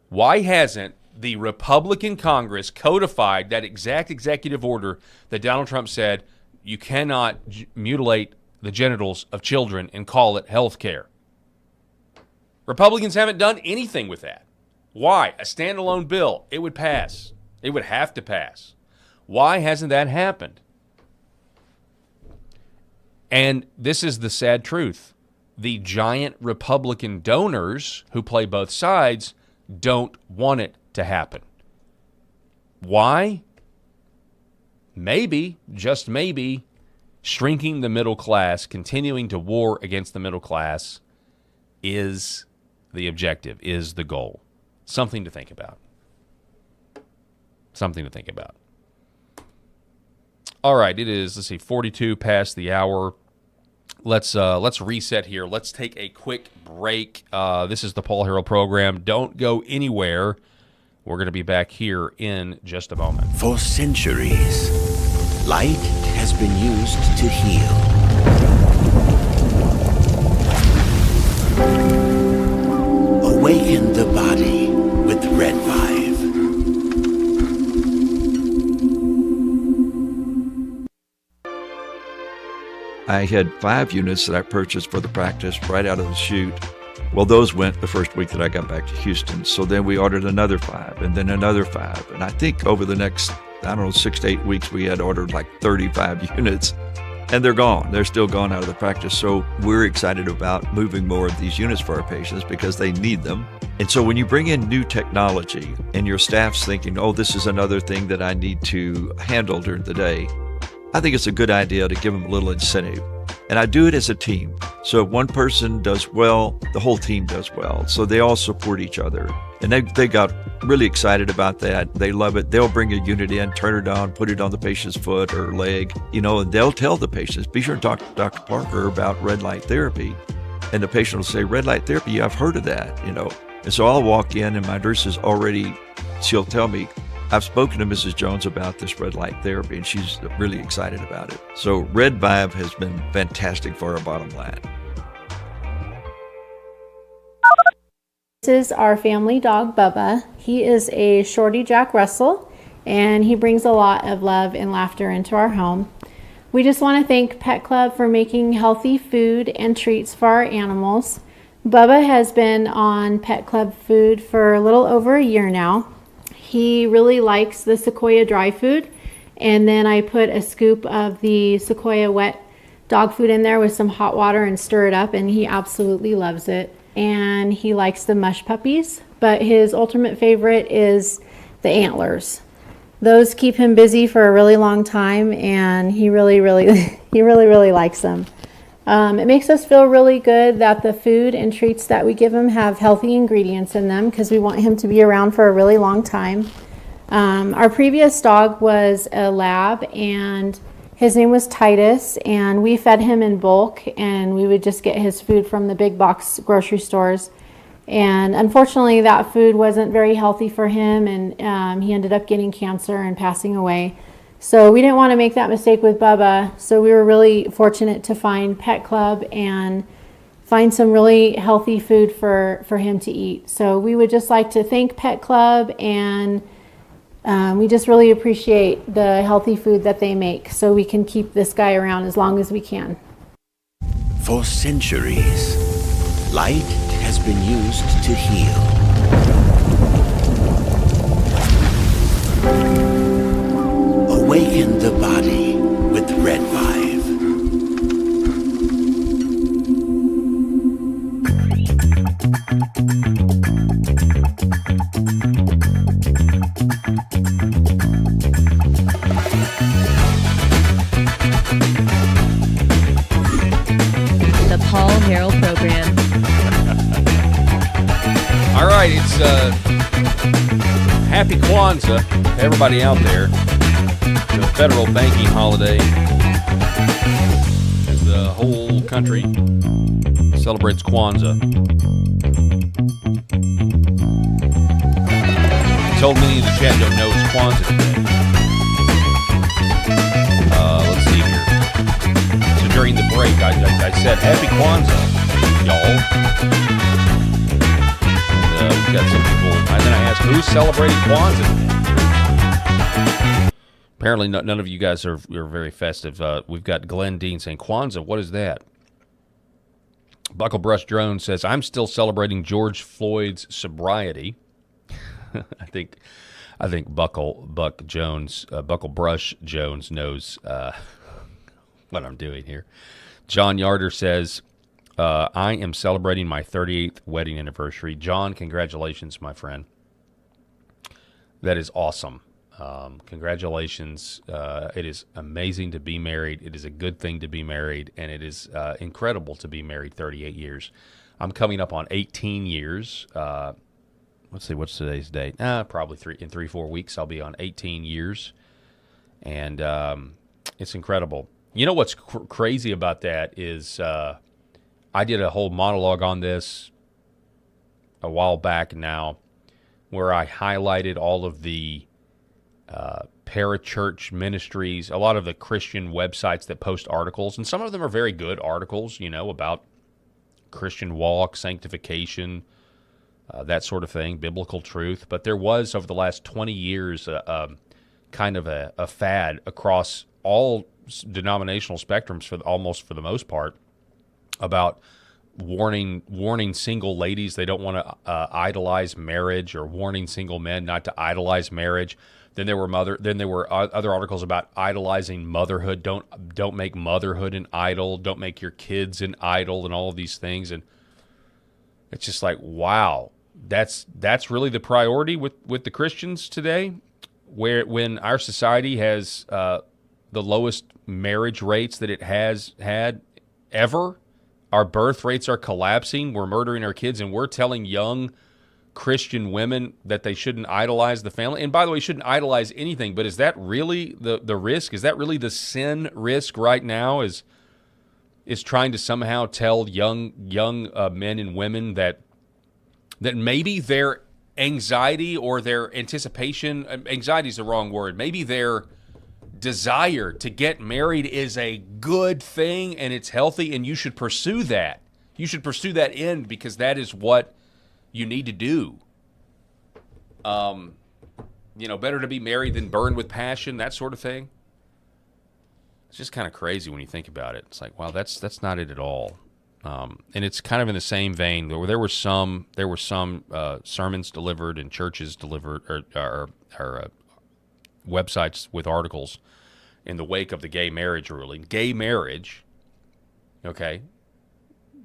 Why hasn't the Republican Congress codified that exact executive order that Donald Trump said you cannot mutilate the genitals of children and call it health care? Republicans haven't done anything with that. Why? A standalone bill. It would pass. It would have to pass. Why hasn't that happened? And this is the sad truth. The giant Republican donors who play both sides don't want it to happen. Why? Maybe, just maybe, shrinking the middle class, continuing to war against the middle class is the objective, is the goal. Something to think about. Something to think about. All right, it is, let's see, 42 past the hour. Let's reset here. Let's take a quick break. This is the Paul Harrell program. Don't go anywhere. We're going to be back here in just a moment. For centuries, light has been used to heal. Awaken the body with Red Vive. I had 5 units that I purchased for the practice right out of the chute. Well, those went the first week that I got back to Houston. So then we ordered another 5 and then another 5. And I think over the next, 6 to 8 weeks, we had ordered like 35 units. And they're gone. They're still gone out of the practice. So we're excited about moving more of these units for our patients because they need them. And so when you bring in new technology and your staff's thinking, oh, this is another thing that I need to handle during the day, I think it's a good idea to give them a little incentive. And I do it as a team. So if one person does well, the whole team does well. So they all support each other. And they got really excited about that. They love it. They'll bring a unit in, turn it on, put it on the patient's foot or leg, and they'll tell the patients, be sure to talk to Dr. Parker about red light therapy. And the patient will say, red light therapy, yeah, I've heard of that, And so I'll walk in and my nurse is she'll tell me, I've spoken to Mrs. Jones about this red light therapy, and she's really excited about it. So Red Vive has been fantastic for our bottom line. This is our family dog, Bubba. He is a Shorty Jack Russell, and he brings a lot of love and laughter into our home. We just want to thank Pet Club for making healthy food and treats for our animals. Bubba has been on Pet Club food for a little over a year now. He really likes the Sequoia dry food, and then I put a scoop of the Sequoia wet dog food in there with some hot water and stir it up, and he absolutely loves it. And he likes the mush puppies, but his ultimate favorite is the antlers. Those keep him busy for a really long time, and he really likes them. It makes us feel really good that the food and treats that we give him have healthy ingredients in them because we want him to be around for a really long time. Our previous dog was a lab, and his name was Titus, and we fed him in bulk, and we would just get his food from the big box grocery stores. And unfortunately, that food wasn't very healthy for him, and he ended up getting cancer and passing away. So we didn't want to make that mistake with Bubba. So we were really fortunate to find Pet Club and find some really healthy food for him to eat. So we would just like to thank Pet Club, and we just really appreciate the healthy food that they make so we can keep this guy around as long as we can. For centuries, light has been used to heal. Awaken the body with Red Vive. The Paul Harrell Program. All right, it's Happy Kwanzaa to everybody out there. The federal banking holiday as the whole country celebrates Kwanzaa. I told many in the chat don't know it's Kwanzaa today. Let's see here. So during the break, I said Happy Kwanzaa, y'all. And, we've got some people, and then I asked who's celebrating Kwanzaa today. Apparently, none of you guys are very festive. We've got Glenn Dean saying, Kwanzaa, what is that? Bucklebrush Drone says, I'm still celebrating George Floyd's sobriety. I think Bucklebrush Jones knows what I'm doing here. John Yarder says, I am celebrating my 38th wedding anniversary. John, congratulations, my friend. That is awesome. Congratulations. It is amazing to be married. It is a good thing to be married, and it is incredible to be married 38 years. I'm coming up on 18 years. Let's see, what's today's date? Probably 3-4 weeks I'll be on 18 years, and it's incredible. You know what's crazy about that is I did a whole monologue on this a while back now, where I highlighted all of the parachurch ministries, a lot of the Christian websites that post articles, and some of them are very good articles, about Christian walk, sanctification, that sort of thing, biblical truth. But there was, over the last 20 years, kind of a fad across all denominational spectrums, for the most part, about warning single ladies they don't want to idolize marriage, or warning single men not to idolize marriage. Then there were other articles about idolizing motherhood. Don't make motherhood an idol. Don't make your kids an idol, and all of these things. And it's just like, wow, that's really the priority with the Christians today, when our society has the lowest marriage rates that it has had ever. Our birth rates are collapsing. We're murdering our kids, and we're telling young Christian women that they shouldn't idolize the family. And by the way, shouldn't idolize anything. But is that really the risk? Is that really the sin risk right now? Is trying to somehow tell young men and women that maybe their anxiety or their anticipation, anxiety is the wrong word, maybe their desire to get married is a good thing and it's healthy, and you should pursue that. You should pursue that end, because that is what you need to do. Better to be married than burned with passion, that sort of thing. It's just kind of crazy when you think about it. It's like, wow, that's not it at all. And it's kind of in the same vein. There were some sermons delivered and churches delivered, or websites with articles in the wake of the gay marriage ruling. Gay marriage, okay,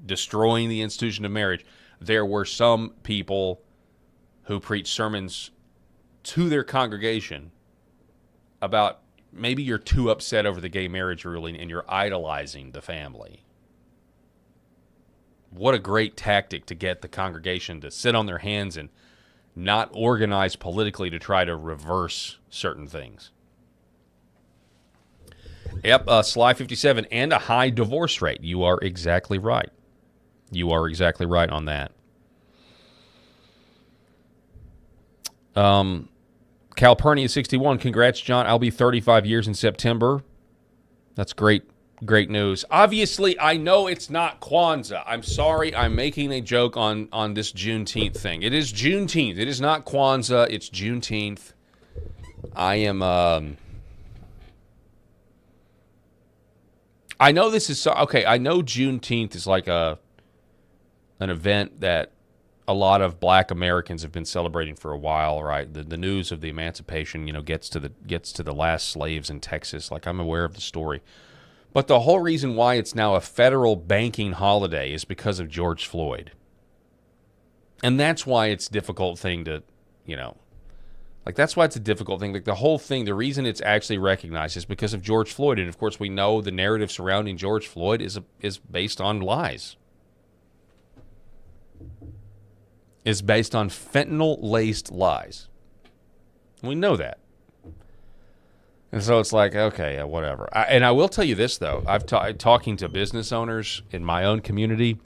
destroying the institution of marriage. There were some people who preached sermons to their congregation about, maybe you're too upset over the gay marriage ruling and you're idolizing the family. What a great tactic to get the congregation to sit on their hands and not organize politically to try to reverse certain things. Yep, Sly 57, and a high divorce rate. You are exactly right. You are exactly right on that. Calpurnia 61, congrats, John. I'll be 35 years in September. That's great news. Obviously, I know it's not Kwanzaa. I'm sorry, I'm making a joke on this Juneteenth thing. It is Juneteenth. It is not Kwanzaa. It's Juneteenth. I know this is okay. I know Juneteenth is like an event that a lot of Black Americans have been celebrating for a while, right? The news of the emancipation, gets to the last slaves in Texas. Like, I'm aware of the story. But the whole reason why it's now a federal banking holiday is because of George Floyd. And that's why it's a difficult thing to, that's why it's a difficult thing. Like, the whole thing, the reason it's actually recognized is because of George Floyd. And, of course, we know the narrative surrounding George Floyd is based on lies. Is based on fentanyl-laced lies. We know that. And so it's like, okay, whatever. And I will tell you this, though. Talking to business owners in my own community,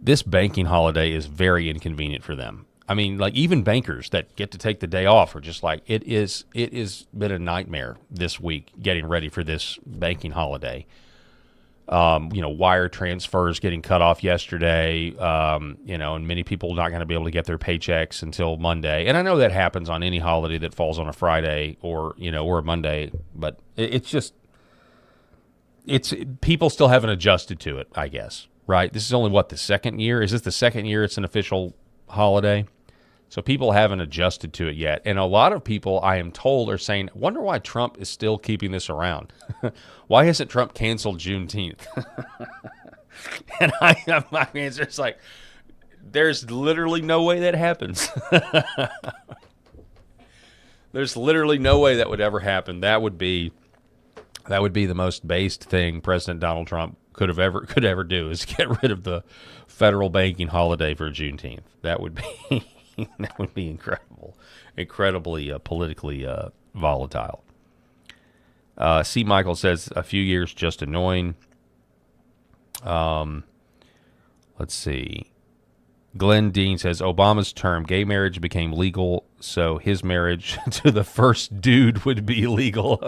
this banking holiday is very inconvenient for them. I mean, like, even bankers that get to take the day off are just like, it is been a nightmare this week getting ready for this banking holiday. Wire transfers getting cut off yesterday, and many people not going to be able to get their paychecks until Monday. And I know that happens on any holiday that falls on a Friday or a Monday, but it's people still haven't adjusted to it, I guess, right? This is only, the second year? Is this the second year it's an official holiday? So people haven't adjusted to it yet. And a lot of people, I am told, are saying, wonder why Trump is still keeping this around. Why hasn't Trump canceled Juneteenth? And my answer is like, there's literally no way that happens. There's literally no way that would ever happen. That would be the most based thing President Donald Trump could ever do, is get rid of the federal banking holiday for Juneteenth. That would be incredible, incredibly politically volatile. C. Michael says a few years just annoying. Let's see. Glenn Dean says Obama's term, gay marriage became legal, so his marriage to the first dude would be legal.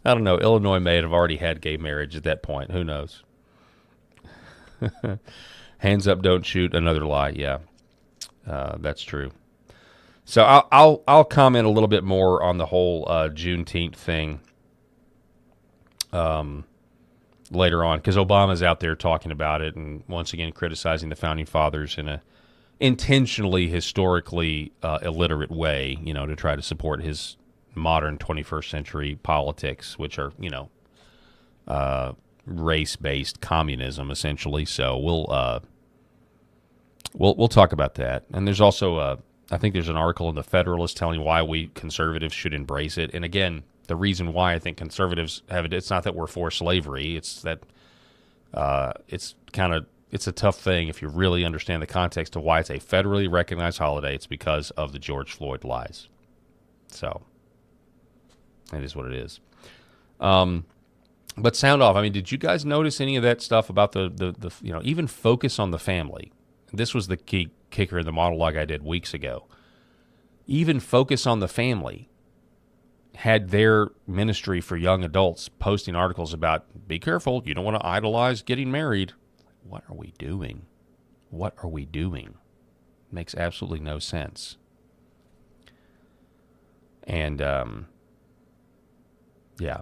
I don't know. Illinois may have already had gay marriage at that point. Who knows? Hands up, don't shoot. Another lie. Yeah, that's true. So I'll comment a little bit more on the whole Juneteenth thing later on, because Obama's out there talking about it and once again criticizing the Founding Fathers in a intentionally historically illiterate way, to try to support his modern 21st century politics, which are, race-based communism, essentially. So we'll talk about that. And there's also I think there's an article in the Federalist telling why we conservatives should embrace it. And again, the reason why I think conservatives have it, it's not that we're for slavery. It's that it's a tough thing if you really understand the context of why it's a federally recognized holiday. It's because of the George Floyd lies. So it is what it is. But sound off. I mean, did you guys notice any of that stuff about the even focus on the family? This was the key kicker in the monologue I did weeks ago. Even Focus on the Family had their ministry for young adults posting articles about, be careful, you don't want to idolize getting married. What are we doing? What are we doing? Makes absolutely no sense. And, yeah.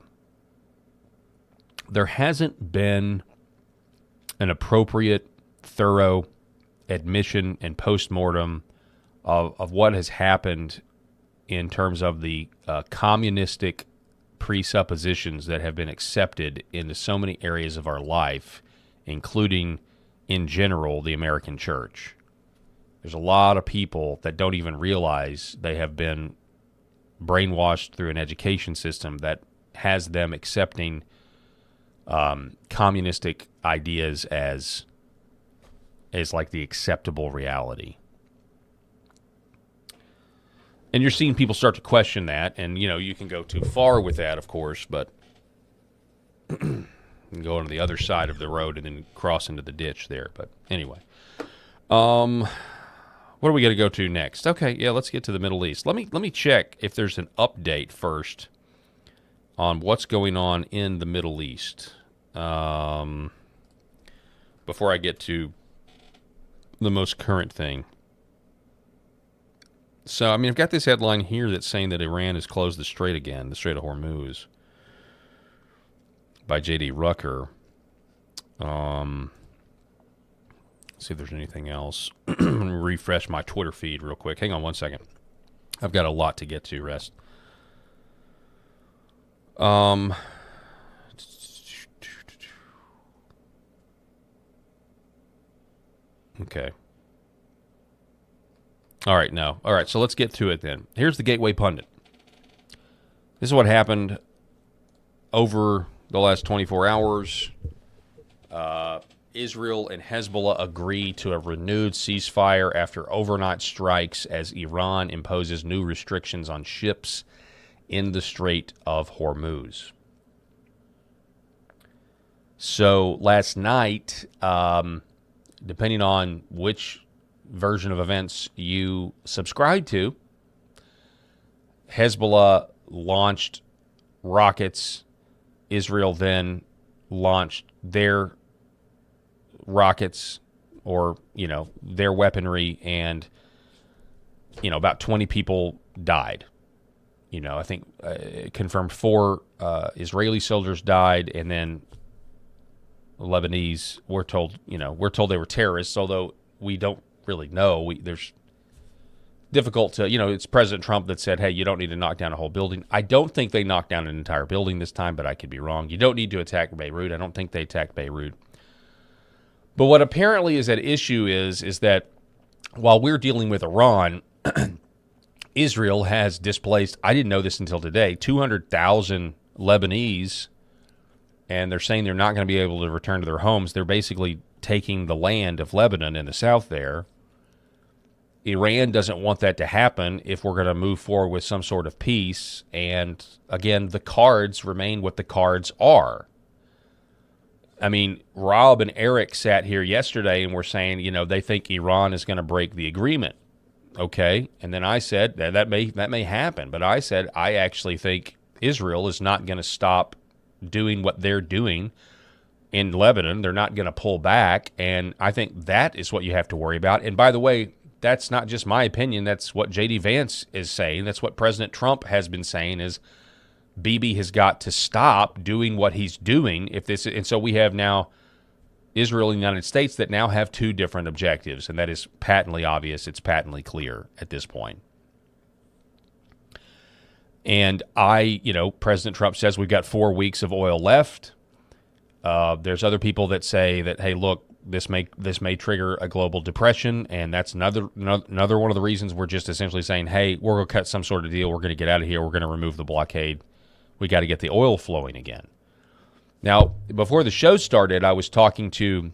There hasn't been an appropriate, thorough admission and postmortem of what has happened in terms of the communistic presuppositions that have been accepted into so many areas of our life, including, in general, the American church. There's a lot of people that don't even realize they have been brainwashed through an education system that has them accepting communistic ideas as like the acceptable reality. And you're seeing people start to question that, and you can go too far with that, of course, but you can go on the other side of the road and then cross into the ditch there. But anyway, what are we going to go to next? Okay, yeah, let's get to the Middle East. Let me check if there's an update first on what's going on in the Middle East before I get to the most current thing. So, I mean, I've got this headline here that's saying that Iran has closed the Strait again, the Strait of Hormuz, by J.D. Rucker. Let's see if there's anything else. Let me refresh my Twitter feed real quick. Hang on one second. I've got a lot to get to, Rest. Okay. All right, no. All right, so let's get to it then. Here's the Gateway Pundit. This is what happened over the last 24 hours. Israel and Hezbollah agree to a renewed ceasefire after overnight strikes as Iran imposes new restrictions on ships in the Strait of Hormuz. So last night, depending on which version of events you subscribe to, Hezbollah launched rockets. Israel then launched their rockets, or their weaponry, and about 20 people died. I think confirmed 4 Israeli soldiers died, and then Lebanese, we're told they were terrorists, although we don't really know. There's difficult to, it's President Trump that said, hey, you don't need to knock down a whole building. I don't think they knocked down an entire building this time, but I could be wrong. You don't need to attack Beirut. I don't think they attacked Beirut. But what apparently is at issue is that while we're dealing with Iran, Israel has displaced, I didn't know this until today, 200,000 Lebanese, and they're saying they're not going to be able to return to their homes. They're basically taking the land of Lebanon in the south there. Iran doesn't want that to happen if we're going to move forward with some sort of peace. And again, the cards remain what the cards are. I mean, Rob and Eric sat here yesterday and were saying, they think Iran is going to break the agreement. Okay. And then I said that may happen. But I said, I actually think Israel is not going to stop doing what they're doing in Lebanon. They're not going to pull back. And I think that is what you have to worry about. And by the way, that's not just my opinion. That's what J.D. Vance is saying. That's what President Trump has been saying is Bibi has got to stop doing what he's doing. And so we have now Israel and the United States that now have two different objectives, and that is patently obvious. It's patently clear at this point. And President Trump says we've got 4 weeks of oil left. There's other people that say that, hey, look, this may trigger a global depression, and that's another one of the reasons we're just essentially saying, hey, we're going to cut some sort of deal. We're going to get out of here. We're going to remove the blockade. We got to get the oil flowing again. Now, before the show started, I was talking to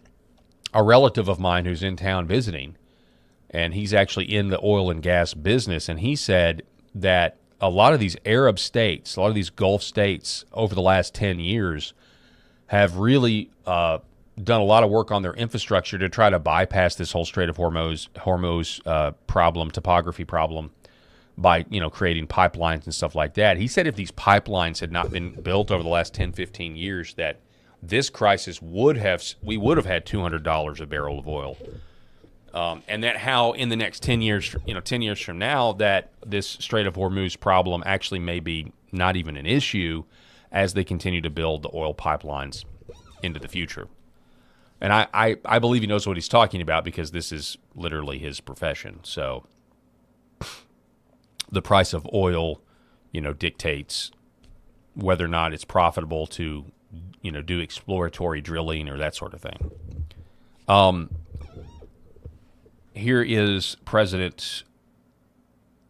a relative of mine who's in town visiting, and he's actually in the oil and gas business, and he said that a lot of these Arab states, a lot of these Gulf states over the last 10 years have really done a lot of work on their infrastructure to try to bypass this whole Strait of Hormuz topography problem by, creating pipelines and stuff like that. He said if these pipelines had not been built over the last 10, 15 years, that this crisis we would have had $200 a barrel of oil. And that how in the next 10 years, 10 years from now, that this Strait of Hormuz problem actually may be not even an issue as they continue to build the oil pipelines into the future. And I believe he knows what he's talking about because this is literally his profession. So the price of oil, dictates whether or not it's profitable to, do exploratory drilling or that sort of thing. Here is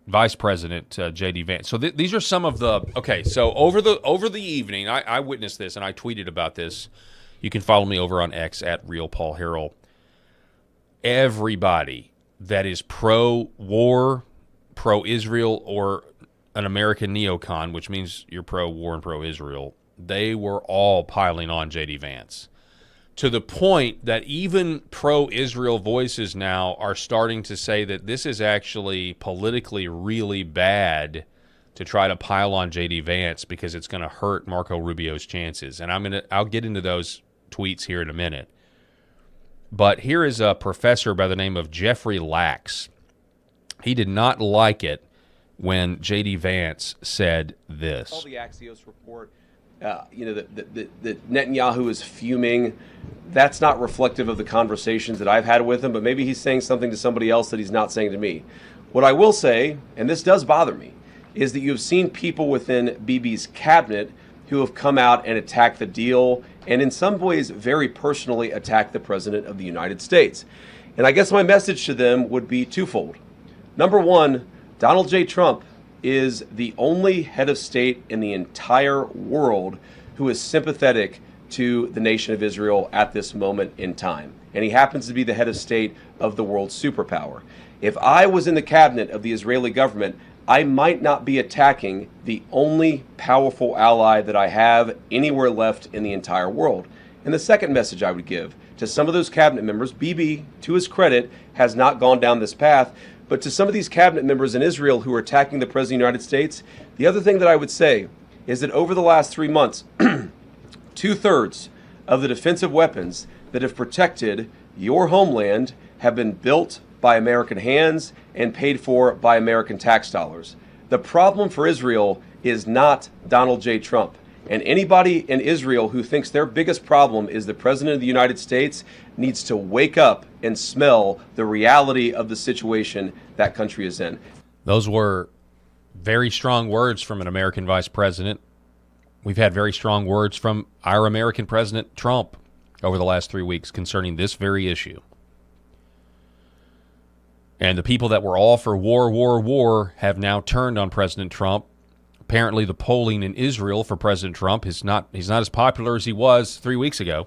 Vice President J.D. Vance. So these are some of the So over the evening, I witnessed this and I tweeted about this. You can follow me over on X at Real Paul Harrell. Everybody that is pro-war, pro-Israel, or an American neocon, which means you're pro-war and pro-Israel, they were all piling on J.D. Vance. To the point that even pro-Israel voices now are starting to say that this is actually politically really bad to try to pile on J.D. Vance because it's going to hurt Marco Rubio's chances. And I'll get into those tweets here in a minute. But here is a professor by the name of Jeffrey Lax. He did not like it when J.D. Vance said this. All the Axios report, that Netanyahu is fuming. That's not reflective of the conversations that I've had with him, but maybe he's saying something to somebody else that he's not saying to me. What I will say, and this does bother me, is that you've seen people within Bibi's cabinet who have come out and attacked the deal and in some ways very personally attacked the President of the United States. And I guess my message to them would be twofold. Number one, Donald J. Trump is the only head of state in the entire world who is sympathetic to the nation of Israel at this moment in time. And he happens to be the head of state of the world's superpower. If I was in the cabinet of the Israeli government, I might not be attacking the only powerful ally that I have anywhere left in the entire world. And the second message I would give to some of those cabinet members, Bibi, to his credit, has not gone down this path, but to some of these cabinet members in Israel who are attacking the President of the United States, the other thing that I would say is that over the last 3 months, 2/3 of the defensive weapons that have protected your homeland have been built by American hands and paid for by American tax dollars. The problem for Israel is not Donald J. Trump. And anybody in Israel who thinks their biggest problem is the President of the United States needs to wake up and smell the reality of the situation that country is in. Those were very strong words from an American vice president. We've had very strong words from our American President Trump. over the last 3 weeks concerning this very issue. And the people that were all for war have now turned on President Trump. Apparently the polling in Israel for President Trump he's not as popular as he was 3 weeks ago.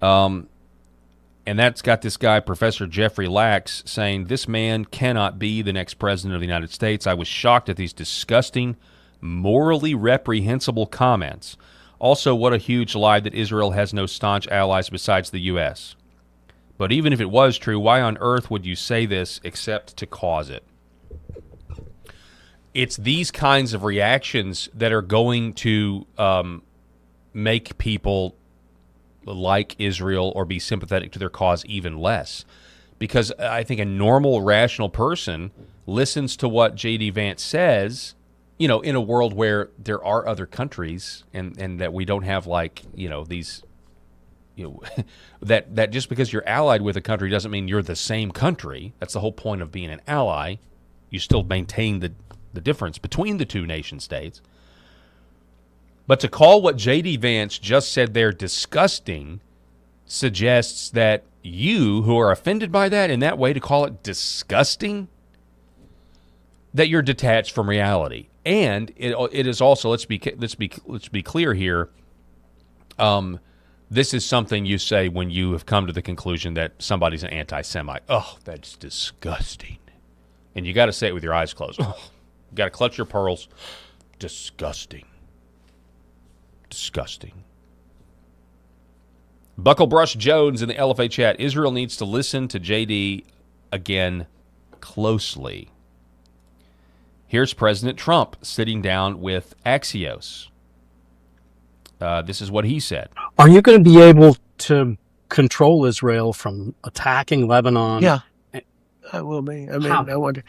And that's got this guy, Professor Jeffrey Lax, saying this man cannot be the next president of the United States. I was shocked at these disgusting, morally reprehensible comments. Also, what a huge lie that Israel has no staunch allies besides the U.S. But even if it was true, why on earth would you say this except to cause it? It's these kinds of reactions that are going to make people like Israel or be sympathetic to their cause even less. Because I think a normal, rational person listens to what J.D. Vance says, in a world where there are other countries and that we don't have these, that just because you're allied with a country doesn't mean you're the same country. That's the whole point of being an ally. You still maintain the difference between the two nation states. But to call what J.D. Vance just said there disgusting suggests that you, who are offended by that in that way, to call it disgusting, that you're detached from reality. And it is also, let's be clear here. This is something you say when you have come to the conclusion that somebody's an anti-Semite. Oh, that's disgusting. And you got to say it with your eyes closed. Oh, you got to clutch your pearls. Disgusting. Disgusting. Bucklebrush Jones in the LFA chat. Israel needs to listen to JD again closely. Here's President Trump sitting down with Axios. This is what he said. Are you going to be able to control Israel from attacking Lebanon? Yeah, I will be. I mean, How? I wonder.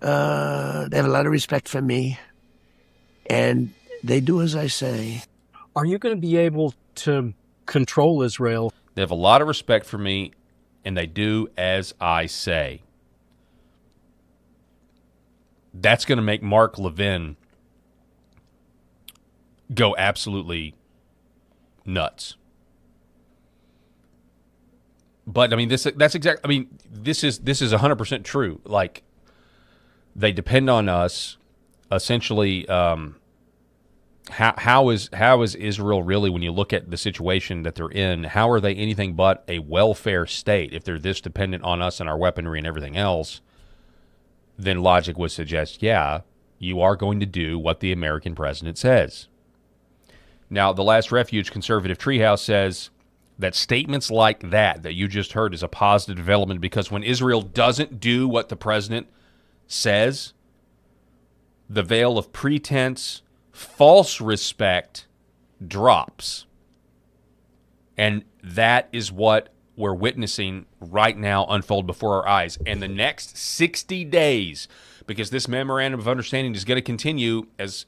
They have a lot of respect for me, and they do as I say. Are you going to be able to control Israel? They have a lot of respect for me, and they do as I say. That's going to make Mark Levin go absolutely nuts. But I mean, this is 100% true. Like, they depend on us. Essentially, how is Israel really, when you look at the situation that they're in, how are they anything but a welfare state if they're this dependent on us and our weaponry and everything else? Then logic would suggest, yeah, you are going to do what the American president says. Now, the Last Refuge Conservative Treehouse says that statements like that you just heard is a positive development, because when Israel doesn't do what the president says, the veil of pretense, false respect drops. And that is what we're witnessing right now unfold before our eyes. And the next 60 days, because this memorandum of understanding is going to continue as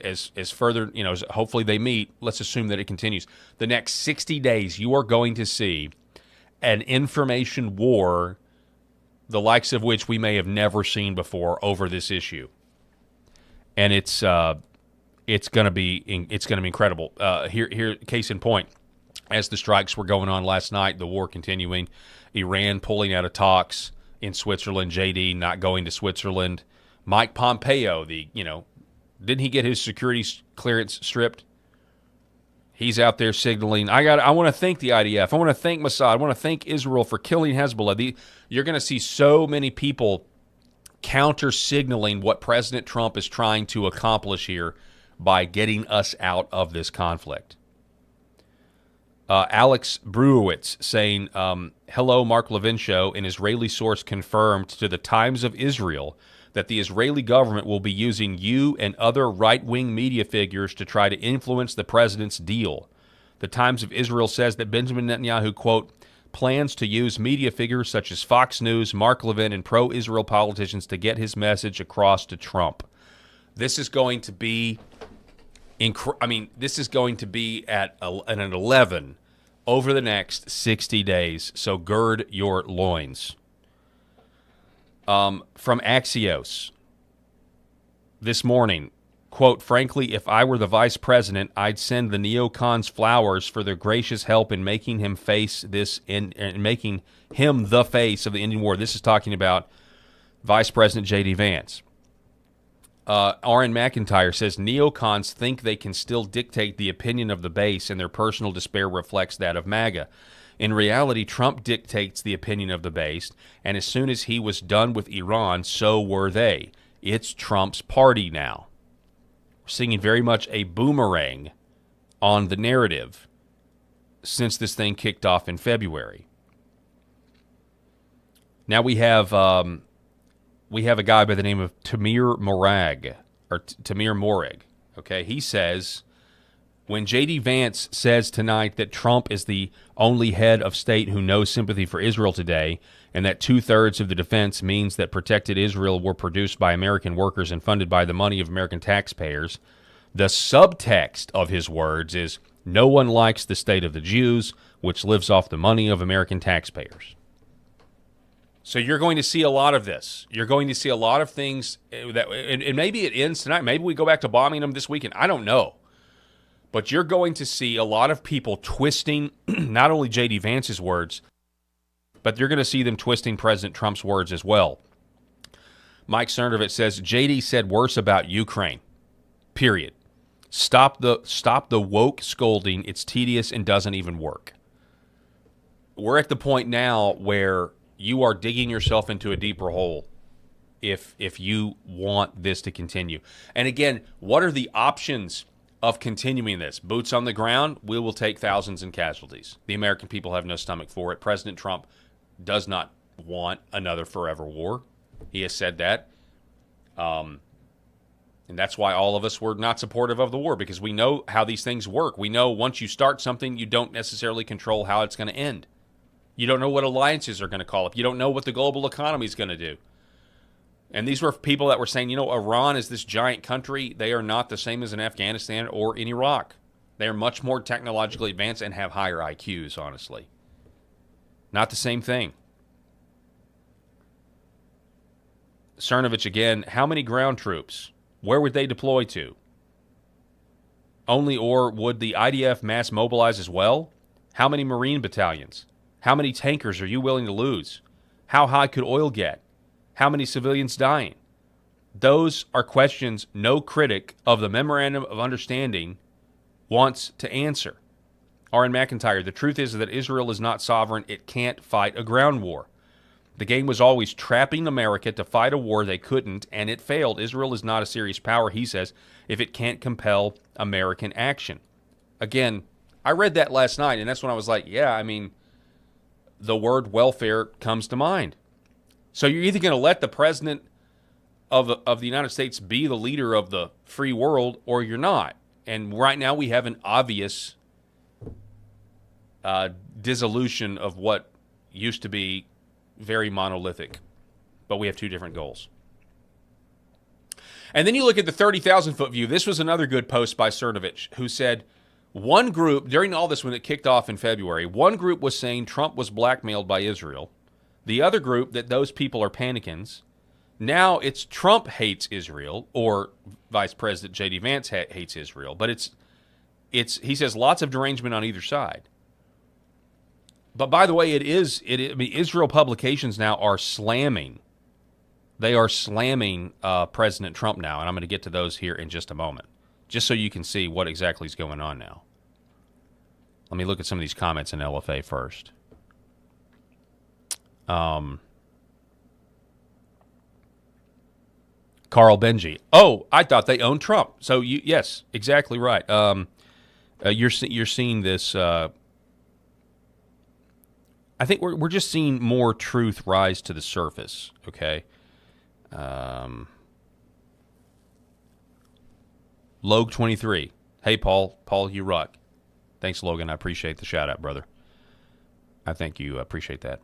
further, as hopefully they meet. Let's assume that it continues. The next 60 days, you are going to see an information war, the likes of which we may have never seen before over this issue. And it's going to be incredible. Here, case in point, as the strikes were going on last night, the war continuing, Iran pulling out of talks in Switzerland, JD not going to Switzerland, Mike Pompeo, didn't he get his security clearance stripped? He's out there signaling, I want to thank the IDF, I want to thank Mossad, I want to thank Israel for killing Hezbollah. You're going to see so many people counter-signaling what President Trump is trying to accomplish here by getting us out of this conflict. Alex Bruowitz saying, hello, Mark Levin Show. An Israeli source confirmed to the Times of Israel that the Israeli government will be using you and other right-wing media figures to try to influence the president's deal. The Times of Israel says that Benjamin Netanyahu, quote, plans to use media figures such as Fox News, Mark Levin, and pro-Israel politicians to get his message across to Trump. This is going to be this is going to be at an 11 over the next 60 days, so gird your loins. From Axios this morning, quote, frankly, if I were the vice president, I'd send the neocons flowers for their gracious help in making him face this in making him the face of the Indian war. This is talking about Vice President J.D. Vance. R.N. McIntyre says neocons think they can still dictate the opinion of the base, and their personal despair reflects that of MAGA. In reality, Trump dictates the opinion of the base, and as soon as he was done with Iran, so were they. It's Trump's party now. We're seeing very much a boomerang on the narrative since this thing kicked off in February. Now we have a guy by the name of Tamir Morag. Okay, he says, when J.D. Vance says tonight that Trump is the only head of state who knows sympathy for Israel today, and that 2/3 of the defense means that protected Israel were produced by American workers and funded by the money of American taxpayers, the subtext of his words is, no one likes the state of the Jews, which lives off the money of American taxpayers. So you're going to see a lot of this. You're going to see a lot of things that, and maybe it ends tonight. Maybe we go back to bombing them this weekend. I don't know. But you're going to see a lot of people twisting not only J.D. Vance's words, but you're going to see them twisting President Trump's words as well. Mike Cernovich says, J.D. said worse about Ukraine, period. Stop the woke scolding. It's tedious and doesn't even work. We're at the point now where you are digging yourself into a deeper hole if you want this to continue. And again, what are the options of continuing this? Boots on the ground, we will take thousands in casualties. The American people have no stomach for it. President Trump does not want another forever war. He has said that. And that's why all of us were not supportive of the war, because we know how these things work. We know once you start something, you don't necessarily control how it's going to end. You don't know what alliances are going to call up. You don't know what the global economy is going to do. And these were people that were saying, Iran is this giant country. They are not the same as in Afghanistan or in Iraq. They are much more technologically advanced and have higher IQs, honestly. Not the same thing. Cernovich again, how many ground troops? Where would they deploy to? Or would the IDF mass mobilize as well? How many Marine battalions? How many tankers are you willing to lose? How high could oil get? How many civilians dying? Those are questions no critic of the Memorandum of Understanding wants to answer. R.N. McIntyre, the truth is that Israel is not sovereign. It can't fight a ground war. The game was always trapping America to fight a war they couldn't, and it failed. Israel is not a serious power, he says, if it can't compel American action. Again, I read that last night, and that's when I was like, yeah, I mean, the word welfare comes to mind. So you're either going to let the president of the United States be the leader of the free world, or you're not. And right now we have an obvious dissolution of what used to be very monolithic. But we have two different goals. And then you look at the 30,000-foot view. This was another good post by Cernovich, who said, one group, during all this when it kicked off in February, one group was saying Trump was blackmailed by Israel. The other group, that those people are panicans. Now it's Trump hates Israel, or Vice President J.D. Vance hates Israel. But it's he says lots of derangement on either side. But by the way, Israel publications now are slamming. They are slamming President Trump now, and I'm going to get to those here in just a moment, just so you can see what exactly is going on now. Let me look at some of these comments in LFA first. Carl Benji. Oh, I thought they owned Trump. So yes, exactly right. You're seeing this. I think we're just seeing more truth rise to the surface. Okay. Logue 23. Hey, Paul, you rock. Thanks, Logan. I appreciate the shout out, brother. I think you appreciate that.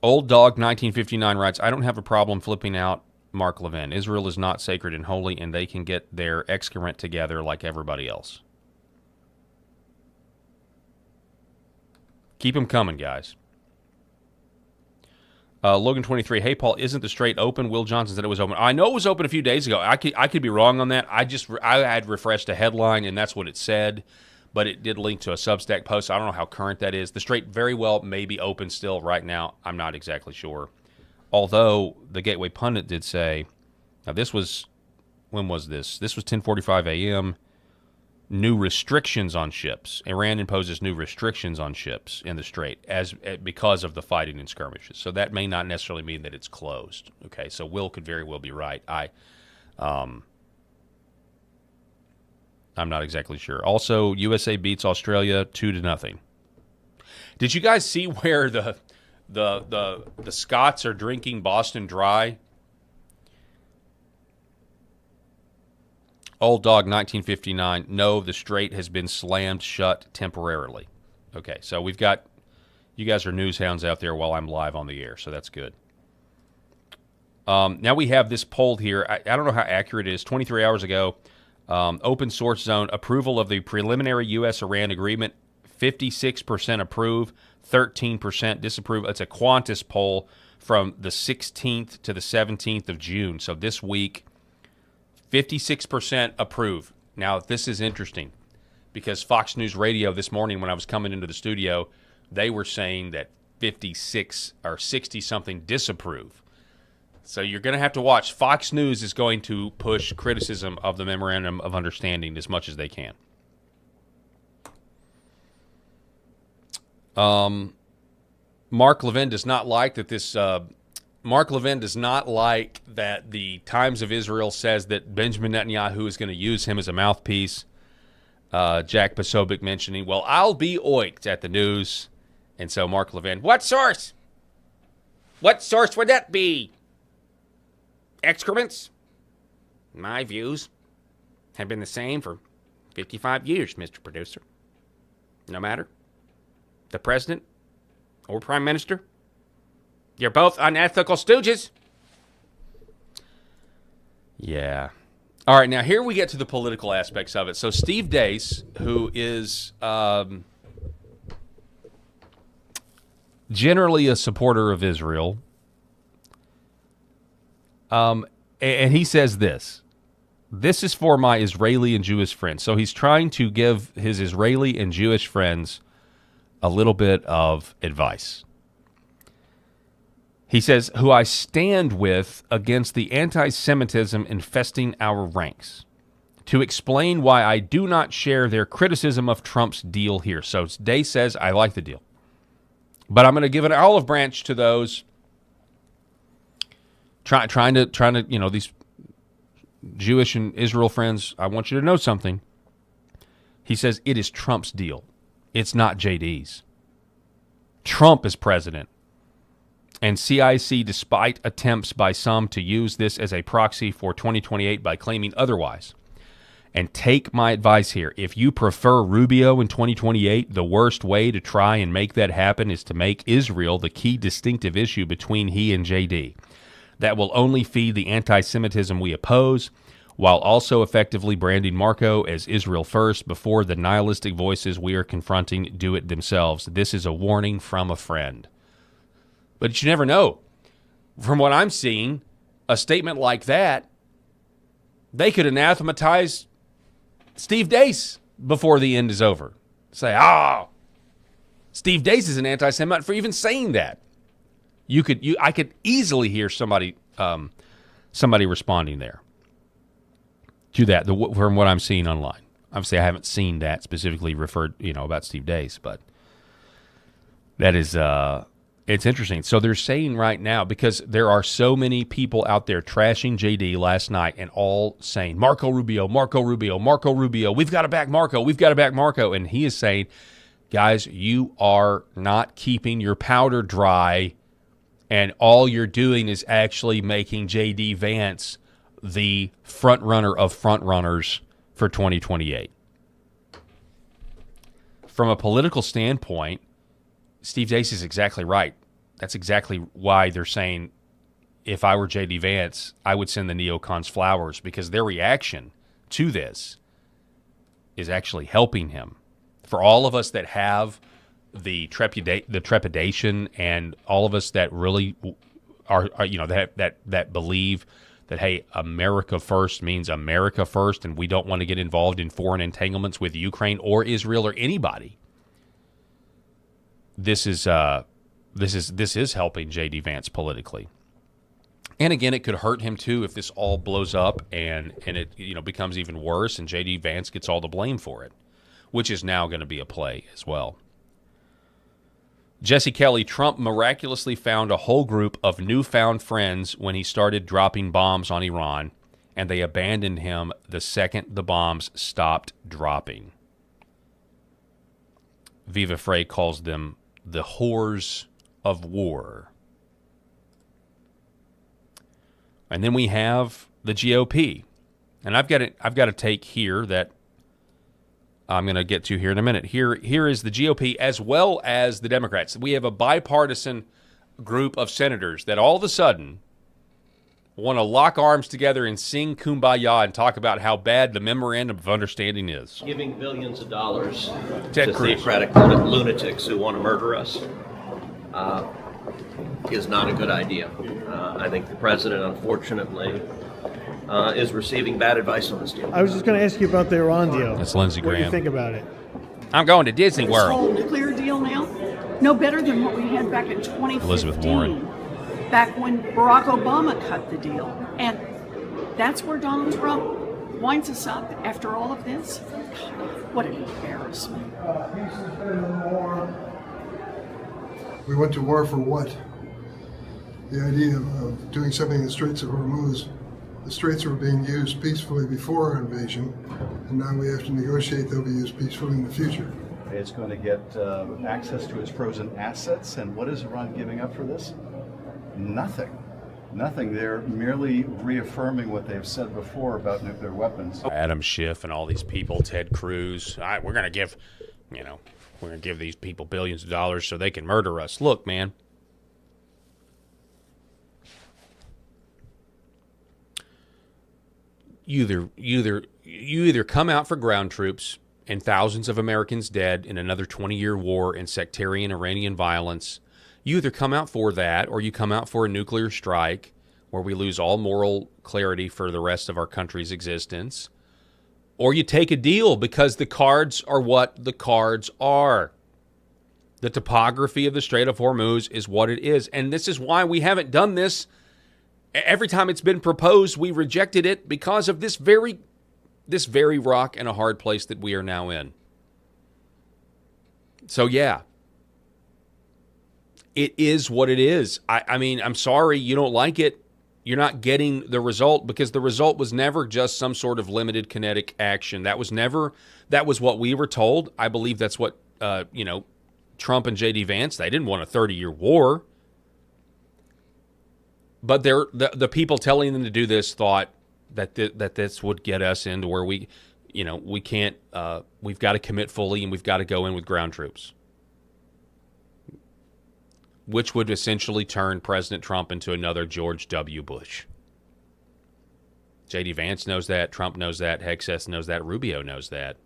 Old Dog 1959 writes, I don't have a problem flipping out Mark Levin. Israel is not sacred and holy, and they can get their excrement together like everybody else. Keep them coming, guys. Logan 23. Hey Paul, isn't the Strait open? Will Johnson said it was open. I know it was open a few days ago. I could be wrong on that. I had refreshed a headline and that's what it said, but it did link to a Substack post. I don't know how current that is. The Strait very well may be open still right now. I'm not exactly sure. Although the Gateway Pundit did say, now this was, when was this? This was 10:45 a.m. New restrictions on ships. Iran imposes new restrictions on ships in the Strait because of the fighting and skirmishes. So that may not necessarily mean that it's closed. Okay, so Will could very well be right. I'm not exactly sure. Also, USA beats Australia 2-0. Did you guys see where the Scots are drinking Boston Dry? Old Dog 1959, no, the Strait has been slammed shut temporarily. Okay, so we've got, you guys are news hounds out there while I'm live on the air, so that's good. Now we have this poll here. I don't know how accurate it is. 23 hours ago, Open Source Zone, approval of the preliminary U.S.-Iran agreement, 56% approve, 13% disapprove. It's a Qantas poll from the 16th to the 17th of June, so this week. 56% approve. Now, this is interesting because Fox News Radio this morning when I was coming into the studio, they were saying that 56 or 60-something disapprove. So you're going to have to watch. Fox News is going to push criticism of the Memorandum of Understanding as much as they can. Mark Levin does not like that this... Mark Levin does not like that the Times of Israel says that Benjamin Netanyahu is going to use him as a mouthpiece. Jack Posobiec mentioning, well, I'll be oiked at the news. And so Mark Levin, what source? What source would that be? Excrements? My views have been the same for 55 years, Mr. Producer. No matter the president or prime minister. You're both unethical stooges. Yeah. All right, now here we get to the political aspects of it. So Steve Deace, who is generally a supporter of Israel, and he says this is for my Israeli and Jewish friends. So he's trying to give his Israeli and Jewish friends a little bit of advice. He says, who I stand with against the anti-Semitism infesting our ranks, to explain why I do not share their criticism of Trump's deal here. So Day says, I like the deal. But I'm going to give an olive branch to those trying to, you know, these Jewish and Israel friends. I want you to know something. He says, it is Trump's deal. It's not JD's. Trump is president. And CIC, despite attempts by some to use this as a proxy for 2028 by claiming otherwise. And take my advice here. If you prefer Rubio in 2028, the worst way to try and make that happen is to make Israel the key distinctive issue between he and JD. That will only feed the anti-Semitism we oppose, while also effectively branding Marco as Israel first before the nihilistic voices we are confronting do it themselves. This is a warning from a friend. But you never know. From what I'm seeing, a statement like that, they could anathematize Steve Deace before the end is over. Say, Steve Deace is an anti-Semite for even saying that. I could easily hear somebody responding there to that from what I'm seeing online. Obviously, I haven't seen that specifically referred, about Steve Deace, but that is. It's interesting. So they're saying right now, because there are so many people out there trashing JD last night and all saying, Marco Rubio, Marco Rubio, Marco Rubio, we've got to back Marco, we've got to back Marco. And he is saying, guys, you are not keeping your powder dry, and all you're doing is actually making JD Vance the front runner of front runners for 2028. From a political standpoint, Steve Deace is exactly right. That's exactly why they're saying, if I were J.D. Vance, I would send the neocons flowers, because their reaction to this is actually helping him. For all of us that have the trepidation, and all of us that really that believe that, hey, America first means America first, and we don't want to get involved in foreign entanglements with Ukraine or Israel or anybody. This is helping J.D. Vance politically. And again, it could hurt him too if this all blows up and it becomes even worse, and J.D. Vance gets all the blame for it, which is now going to be a play as well. Jesse Kelly, Trump miraculously found a whole group of newfound friends when he started dropping bombs on Iran, and they abandoned him the second the bombs stopped dropping. Viva Frey calls them the whores of war. And then we have the GOP. And I've got a take here that I'm going to get to here in a minute. Here is the GOP as well as the Democrats. We have a bipartisan group of senators that all of a sudden want to lock arms together and sing Kumbaya and talk about how bad the memorandum of understanding is. Giving billions of dollars Ted to Cruz. theocratic lunatics who want to murder us is not a good idea. I think the president, unfortunately, is receiving bad advice on this deal. I was just going to ask you about the Iran deal. That's Lindsey Graham. What do you think about it? I'm going to Disney This World. whole nuclear deal now, no better than what we had back in 2015. Elizabeth Warren. Back when Barack Obama cut the deal. And that's where Donald Trump winds us up after all of this. What an embarrassment. We went to war for what? The idea of doing something in the Straits of Hormuz. The Straits were being used peacefully before our invasion, and now we have to negotiate they'll be used peacefully in the future. It's going to get access to its frozen assets, and what is Iran giving up for this? Nothing. Nothing. They're merely reaffirming what they've said before about nuclear weapons. Adam Schiff and all these people, Ted Cruz. We're going to give these people billions of dollars so they can murder us. Look, man. You either come out for ground troops and thousands of Americans dead in another 20-year war and sectarian Iranian violence. You either come out for that, or you come out for a nuclear strike where we lose all moral clarity for the rest of our country's existence. Or you take a deal because the cards are what the cards are. The topography of the Strait of Hormuz is what it is. And this is why we haven't done this. Every time it's been proposed, we rejected it because of this very rock and a hard place that we are now in. So, yeah. It is what it is. I mean, I'm sorry you don't like it. You're not getting the result because the result was never just some sort of limited kinetic action. That was what we were told. I believe that's what, Trump and J.D. Vance, they didn't want a 30-year war. But the people telling them to do this thought that this would get us into where we can't, we've got to commit fully and we've got to go in with ground troops. Which would essentially turn President Trump into another George W. Bush. J.D. Vance knows that. Trump knows that. Hexes knows that. Rubio knows that.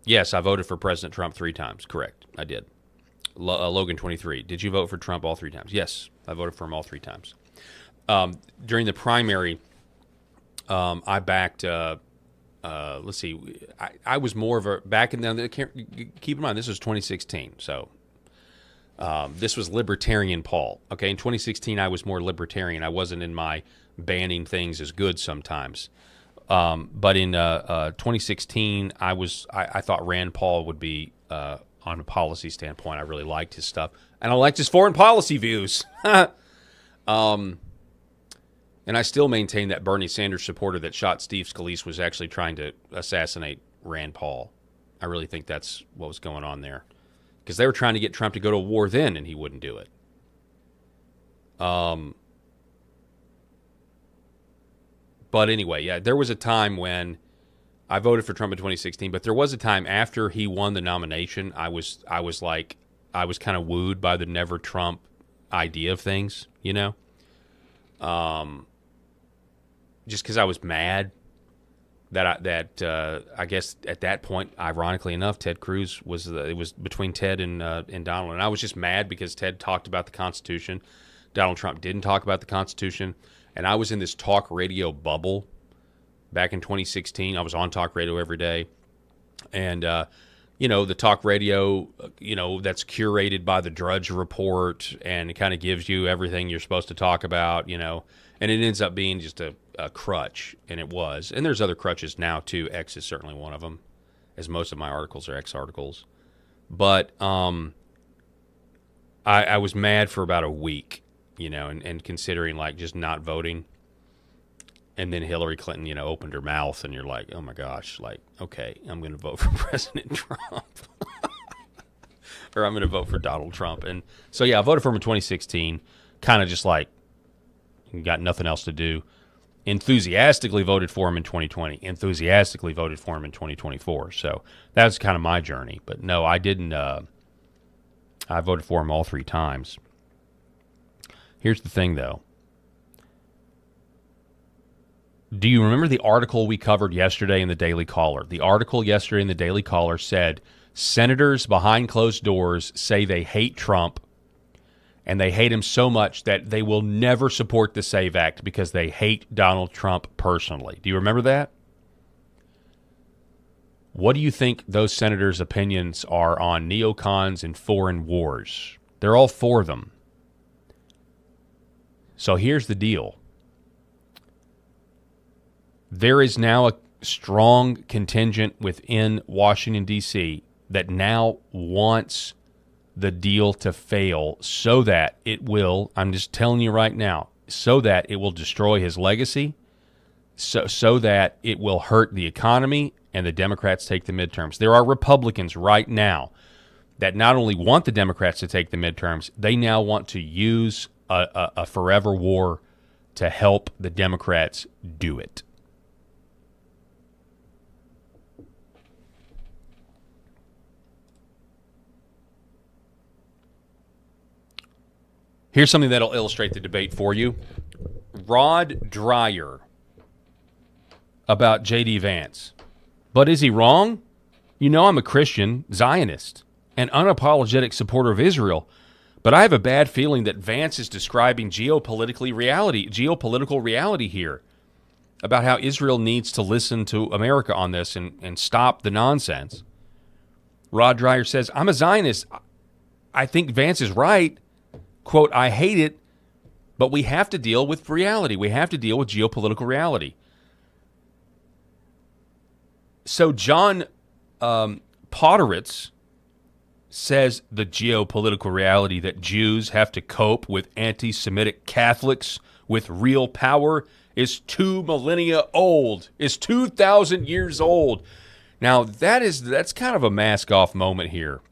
Yes, I voted for President Trump 3 times. Correct. I did. Logan 23. Did you vote for Trump all 3 times? Yes, I voted for him all 3 times. During the primary, I backed... let's see. I was more of a back in the. Keep in mind, this was 2016, so this was Libertarian Paul. Okay, in 2016, I was more Libertarian. I wasn't in my banning things as good sometimes. But in 2016, I thought Rand Paul would be on a policy standpoint. I really liked his stuff, and I liked his foreign policy views. And I still maintain that Bernie Sanders supporter that shot Steve Scalise was actually trying to assassinate Rand Paul. I really think that's what was going on there. Because they were trying to get Trump to go to war then, and he wouldn't do it. But anyway, yeah, there was a time when I voted for Trump in 2016, but there was a time after he won the nomination, I was kind of wooed by the never Trump idea of things, you know? Just because I was mad I guess at that point, ironically enough, Ted Cruz was it was between Ted and Donald, and I was just mad because Ted talked about the Constitution, Donald Trump didn't talk about the Constitution, and I was in this talk radio bubble back in 2016. I was on talk radio every day, and the talk radio, that's curated by the Drudge Report, and it kind of gives you everything you're supposed to talk about, and it ends up being just a crutch, and it was. And there's other crutches now, too. X is certainly one of them, as most of my articles are X articles. But I was mad for about a week, and considering, just not voting. And then Hillary Clinton, opened her mouth, and you're like, oh, my gosh, okay, I'm going to vote for President Trump. Or I'm going to vote for Donald Trump. And so, I voted for him in 2016, kind of just got nothing else to do. Enthusiastically voted for him in 2020. Enthusiastically voted for him in 2024. So that's kind of my journey. But no, I didn't. I voted for him all 3 times. Here's the thing, though. Do you remember the article we covered yesterday in the Daily Caller? The article yesterday in the Daily Caller said, senators behind closed doors say they hate Trump, and they hate him so much that they will never support the SAVE Act because they hate Donald Trump personally. Do you remember that? What do you think those senators' opinions are on neocons and foreign wars? They're all for them. So here's the deal. There is now a strong contingent within Washington, D.C. that now wants the deal to fail so that it will, I'm just telling you right now, so that it will destroy his legacy, so that it will hurt the economy and the Democrats take the midterms. There are Republicans right now that not only want the Democrats to take the midterms, they now want to use a forever war to help the Democrats do it. Here's something that'll illustrate the debate for you. Rod Dreyer about J.D. Vance. But is he wrong? I'm a Christian Zionist, an unapologetic supporter of Israel, but I have a bad feeling that Vance is describing geopolitical reality here about how Israel needs to listen to America on this and stop the nonsense. Rod Dreyer says, I'm a Zionist. I think Vance is right. Quote, I hate it, but we have to deal with reality. We have to deal with geopolitical reality. So John Podhoretz says the geopolitical reality that Jews have to cope with anti-Semitic Catholics with real power is 2 millennia old, is 2,000 years old. Now, that's kind of a mask-off moment here.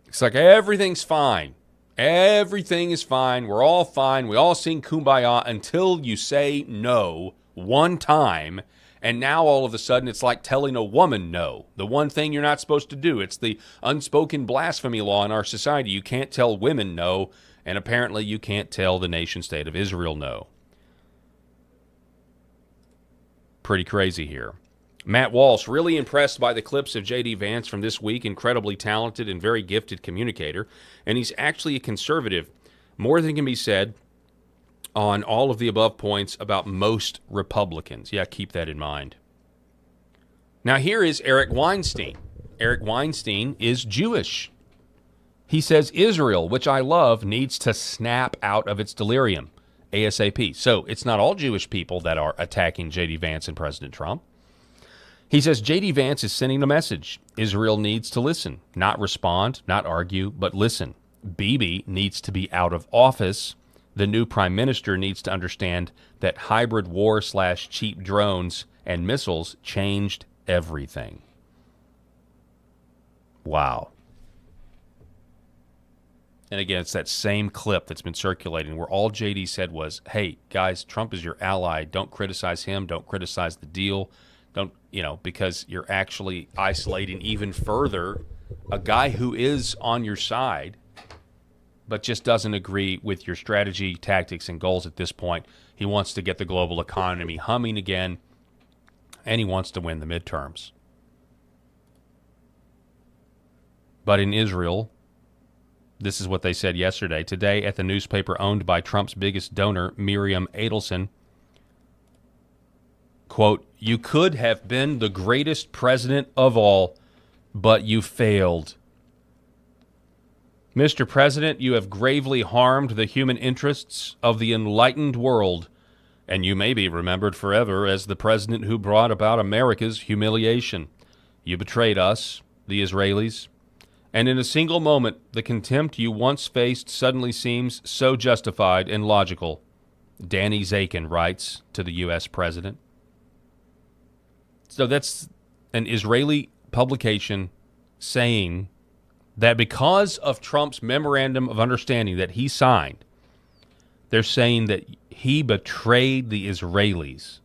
It's like everything's fine. Everything is fine. We're all fine. We all sing Kumbaya until you say no one time. And now all of a sudden it's like telling a woman no. The one thing you're not supposed to do. It's the unspoken blasphemy law in our society. You can't tell women no. And apparently you can't tell the nation state of Israel no. Pretty crazy here. Matt Walsh, really impressed by the clips of J.D. Vance from this week. Incredibly talented and very gifted communicator. And he's actually a conservative. More than can be said on all of the above points about most Republicans. Yeah, keep that in mind. Now here is Eric Weinstein. Eric Weinstein is Jewish. He says Israel, which I love, needs to snap out of its delirium ASAP. So it's not all Jewish people that are attacking J.D. Vance and President Trump. He says J.D. Vance is sending a message. Israel needs to listen, not respond, not argue, but listen. Bibi needs to be out of office. The new prime minister needs to understand that hybrid war / cheap drones and missiles changed everything. Wow. And again, it's that same clip that's been circulating where all JD said was, hey, guys, Trump is your ally. Don't criticize him. Don't criticize the deal. Don't, because you're actually isolating even further a guy who is on your side but just doesn't agree with your strategy, tactics, and goals at this point. He wants to get the global economy humming again, and he wants to win the midterms. But in Israel, this is what they said yesterday. Today, at the newspaper owned by Trump's biggest donor, Miriam Adelson, quote, "You could have been the greatest president of all, but you failed. Mr. President, you have gravely harmed the human interests of the enlightened world, and you may be remembered forever as the president who brought about America's humiliation. You betrayed us, the Israelis, and in a single moment, the contempt you once faced suddenly seems so justified and logical," Danny Zakin writes to the U.S. president. So that's an Israeli publication saying that because of Trump's memorandum of understanding that he signed, they're saying that he betrayed the Israelis.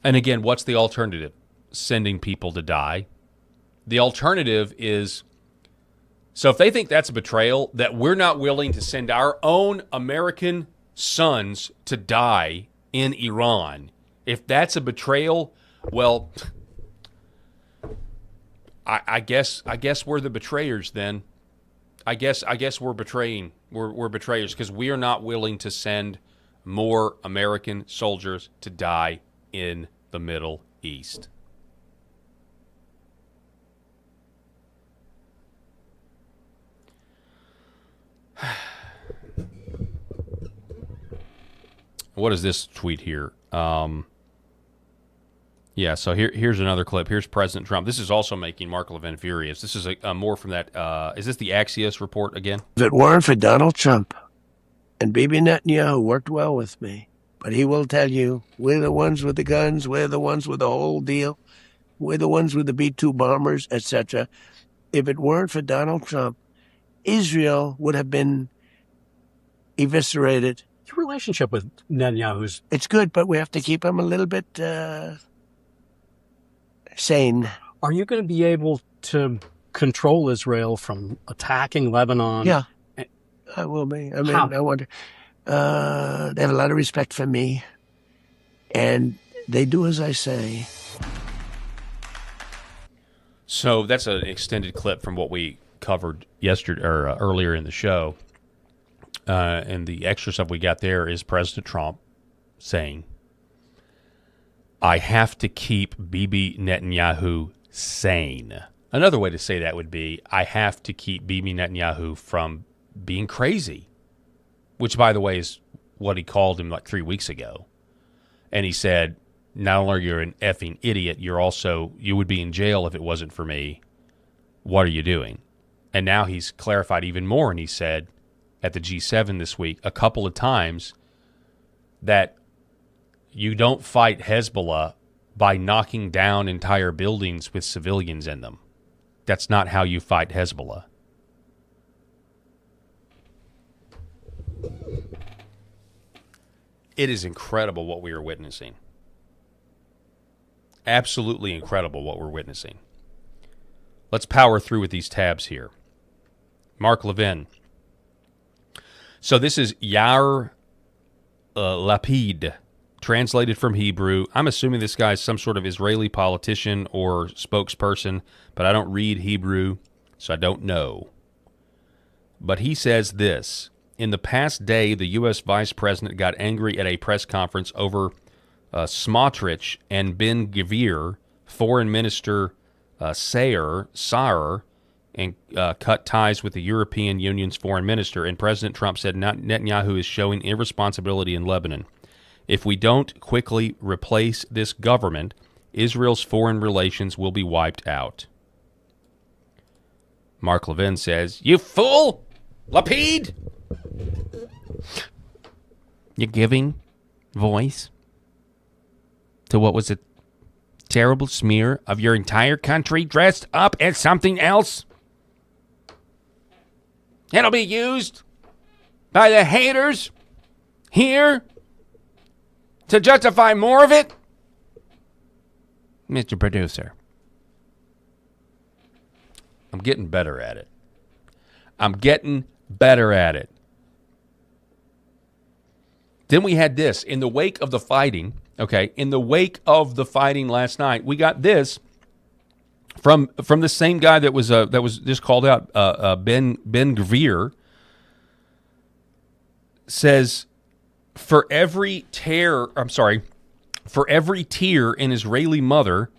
And again, what's the alternative? Sending people to die. The alternative is, so if they think that's a betrayal, that we're not willing to send our own American sons to die in Iran, if that's a betrayal, well, I guess we're the betrayers then. I guess we're betraying. We're betrayers because we are not willing to send more American soldiers to die in the Middle East. What is this tweet here? Yeah, so here's another clip. Here's President Trump. This is also making Mark Levin furious. This is more from that. Is this the Axios report again? If it weren't for Donald Trump and Bibi Netanyahu worked well with me, but he will tell you, we're the ones with the guns, we're the ones with the whole deal, we're the ones with the B-2 bombers, etc. If it weren't for Donald Trump, Israel would have been eviscerated. Your relationship with Netanyahu's... It's good, but we have to keep him a little bit sane. Are you going to be able to control Israel from attacking Lebanon? Yeah, I will be. I mean, How? I wonder. They have a lot of respect for me, and they do as I say. So that's an extended clip from what we covered yesterday or earlier in the show. And the extra stuff we got there is President Trump saying, "I have to keep Bibi Netanyahu sane." Another way to say that would be, I have to keep Bibi Netanyahu from being crazy, which, by the way, is what he called him like 3 weeks ago. And he said, not only are you an effing idiot, you would be in jail if it wasn't for me. What are you doing? And now he's clarified even more, and he said at the G7 this week a couple of times that you don't fight Hezbollah by knocking down entire buildings with civilians in them. That's not how you fight Hezbollah. It is incredible what we are witnessing. Absolutely incredible what we're witnessing. Let's power through with these tabs here. Mark Levin. So this is Yair Lapid, translated from Hebrew. I'm assuming this guy is some sort of Israeli politician or spokesperson, but I don't read Hebrew, so I don't know. But he says this: in the past day, the U.S. vice president got angry at a press conference over Smotrich and Ben Gvir, foreign minister Saar, and cut ties with the European Union's foreign minister. And President Trump said Netanyahu is showing irresponsibility in Lebanon. If we don't quickly replace this government, Israel's foreign relations will be wiped out. Mark Levin says, "You fool! Lapid! You're giving voice to what was a terrible smear of your entire country dressed up as something else. It'll be used by the haters here to justify more of it." Mr. Producer, I'm getting better at it. I'm getting better at it. Then we had this. In the wake of the fighting, in the wake of the fighting last night, we got this from the same guy that was just called out, Ben Gvir, says, for every tear of an Israeli mother,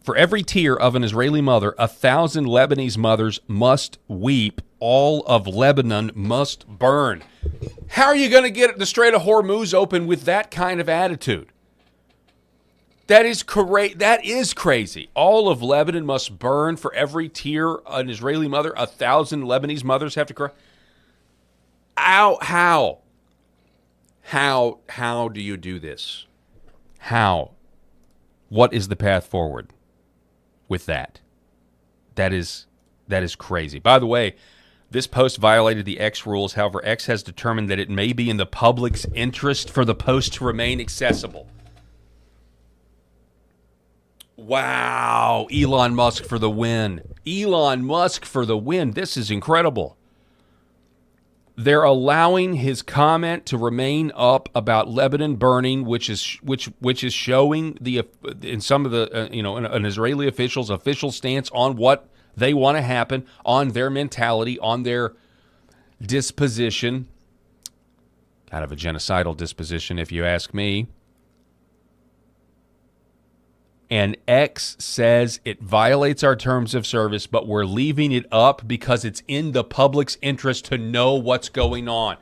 1,000 Lebanese mothers must weep. All of Lebanon must burn. How are you going to get the Strait of Hormuz open with that kind of attitude? That is crazy. All of Lebanon must burn. For every tear an Israeli mother, 1,000 Lebanese mothers have to cry. How do you do this? How? What is the path forward with that? That is crazy. By the way, this post violated the X rules. However, X has determined that it may be in the public's interest for the post to remain accessible. Wow. Elon Musk for the win. Elon Musk for the win. This is incredible. They're allowing his comment to remain up about Lebanon burning, which is showing in some of the an Israeli official's official stance on what they want to happen, on their mentality, on their disposition. Kind of a genocidal disposition, if you ask me. And X says it violates our terms of service, but we're leaving it up because it's in the public's interest to know what's going on.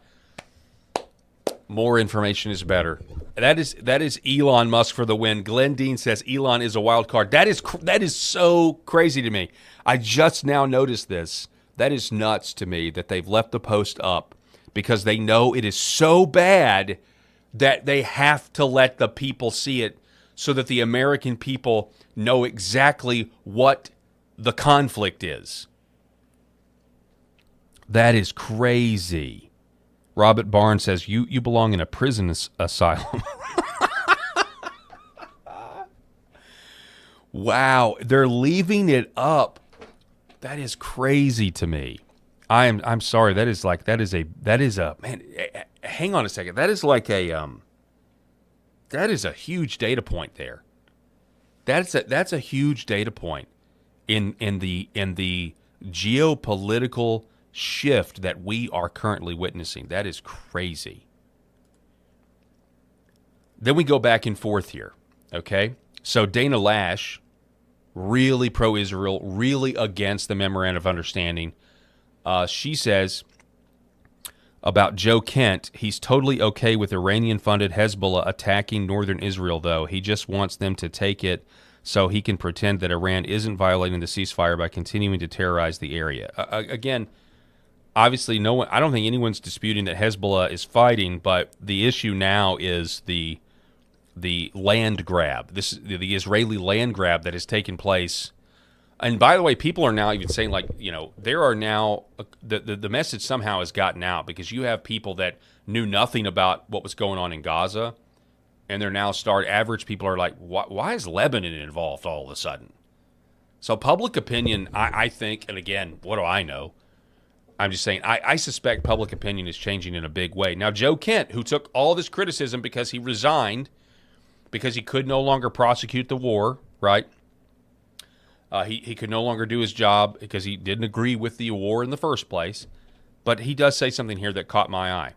More information is better. That is Elon Musk for the win. Glenn Dean says Elon is a wild card. That is so crazy to me. I just now noticed this. That is nuts to me that they've left the post up because they know it is so bad that they have to let the people see it so that the American people know exactly what the conflict is. That is crazy. Robert Barnes says, you belong in a prison asylum. Wow, they're leaving it up. That is crazy to me. I'm sorry. That is a man. Hang on a second. That is a huge data point there. That's a huge data point in the geopolitical shift that we are currently witnessing. That is crazy. Then we go back and forth here. Okay, so Dana Lash, really pro-Israel, really against the memorandum of understanding. She says about Joe Kent, he's totally okay with Iranian-funded Hezbollah attacking northern Israel, though. He just wants them to take it so he can pretend that Iran isn't violating the ceasefire by continuing to terrorize the area. Again, obviously, I don't think anyone's disputing that Hezbollah is fighting, but the issue now is the land grab, the Israeli land grab that has taken place. And by the way, people are now even saying, there are now the message somehow has gotten out because you have people that knew nothing about what was going on in Gaza, and they're now average people are like, why is Lebanon involved all of a sudden? So public opinion, I think, and again, what do I know? I'm just saying, I suspect public opinion is changing in a big way. Now, Joe Kent, who took all this criticism because he resigned, because he could no longer prosecute the war, right? He could no longer do his job because he didn't agree with the war in the first place. But he does say something here that caught my eye.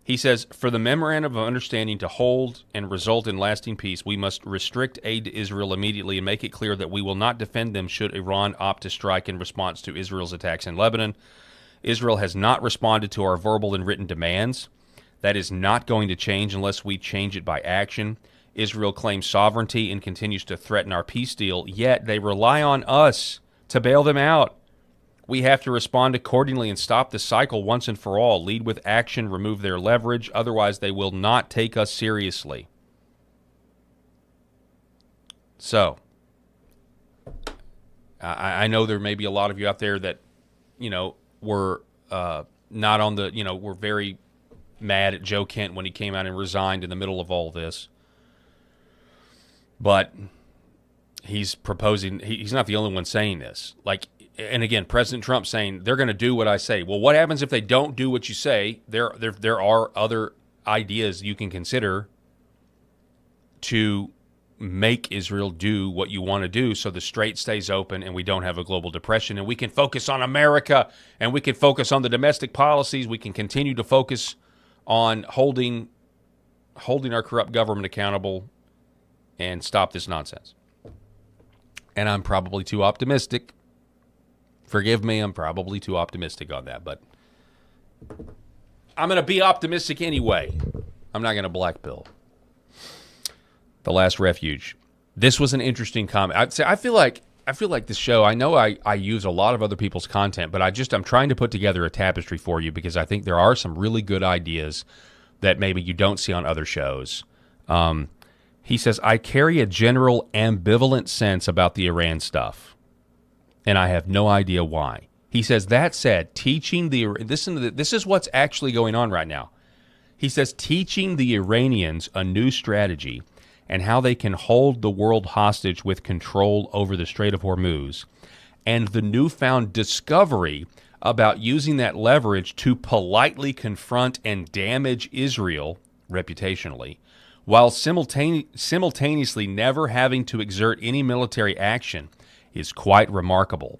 He says, for the memorandum of understanding to hold and result in lasting peace, we must restrict aid to Israel immediately and make it clear that we will not defend them should Iran opt to strike in response to Israel's attacks in Lebanon. Israel has not responded to our verbal and written demands. That is not going to change unless we change it by action. Israel claims sovereignty and continues to threaten our peace deal, yet they rely on us to bail them out. We have to respond accordingly and stop the cycle once and for all, lead with action, remove their leverage, otherwise they will not take us seriously. So, I know there may be a lot of you out there that, were not on the, were very mad at Joe Kent when he came out and resigned in the middle of all this. But he's proposing, he's not the only one saying this. and again, President Trump saying they're going to do what I say. Well, what happens if they don't do what you say? There are other ideas you can consider to make Israel do what you want to do so the strait stays open and we don't have a global depression, and we can focus on America, and we can focus on the domestic policies. We can continue to focus on holding our corrupt government accountable and stop this nonsense. And I'm probably too optimistic. Forgive me, I'm probably too optimistic on that, but I'm going to be optimistic anyway. I'm not going to black pill. The Last Refuge. This was an interesting comment. I'd say I feel like this show, I know I use a lot of other people's content, but I'm trying to put together a tapestry for you because I think there are some really good ideas that maybe you don't see on other shows. He says, I carry a general ambivalent sense about the Iran stuff, and I have no idea why. He says, that said, this is what's actually going on right now. He says, teaching the Iranians a new strategy and how they can hold the world hostage with control over the Strait of Hormuz, and the newfound discovery about using that leverage to politely confront and damage Israel reputationally, while simultaneously never having to exert any military action, is quite remarkable.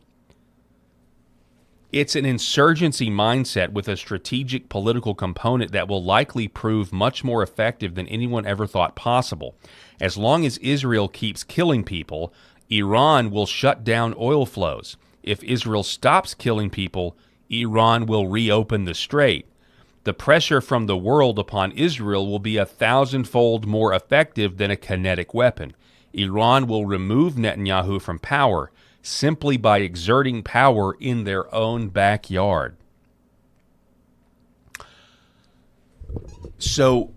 It's an insurgency mindset with a strategic political component that will likely prove much more effective than anyone ever thought possible. As long as Israel keeps killing people, Iran will shut down oil flows. If Israel stops killing people, Iran will reopen the strait. The pressure from the world upon Israel will be 1,000-fold more effective than a kinetic weapon. Iran will remove Netanyahu from power simply by exerting power in their own backyard. So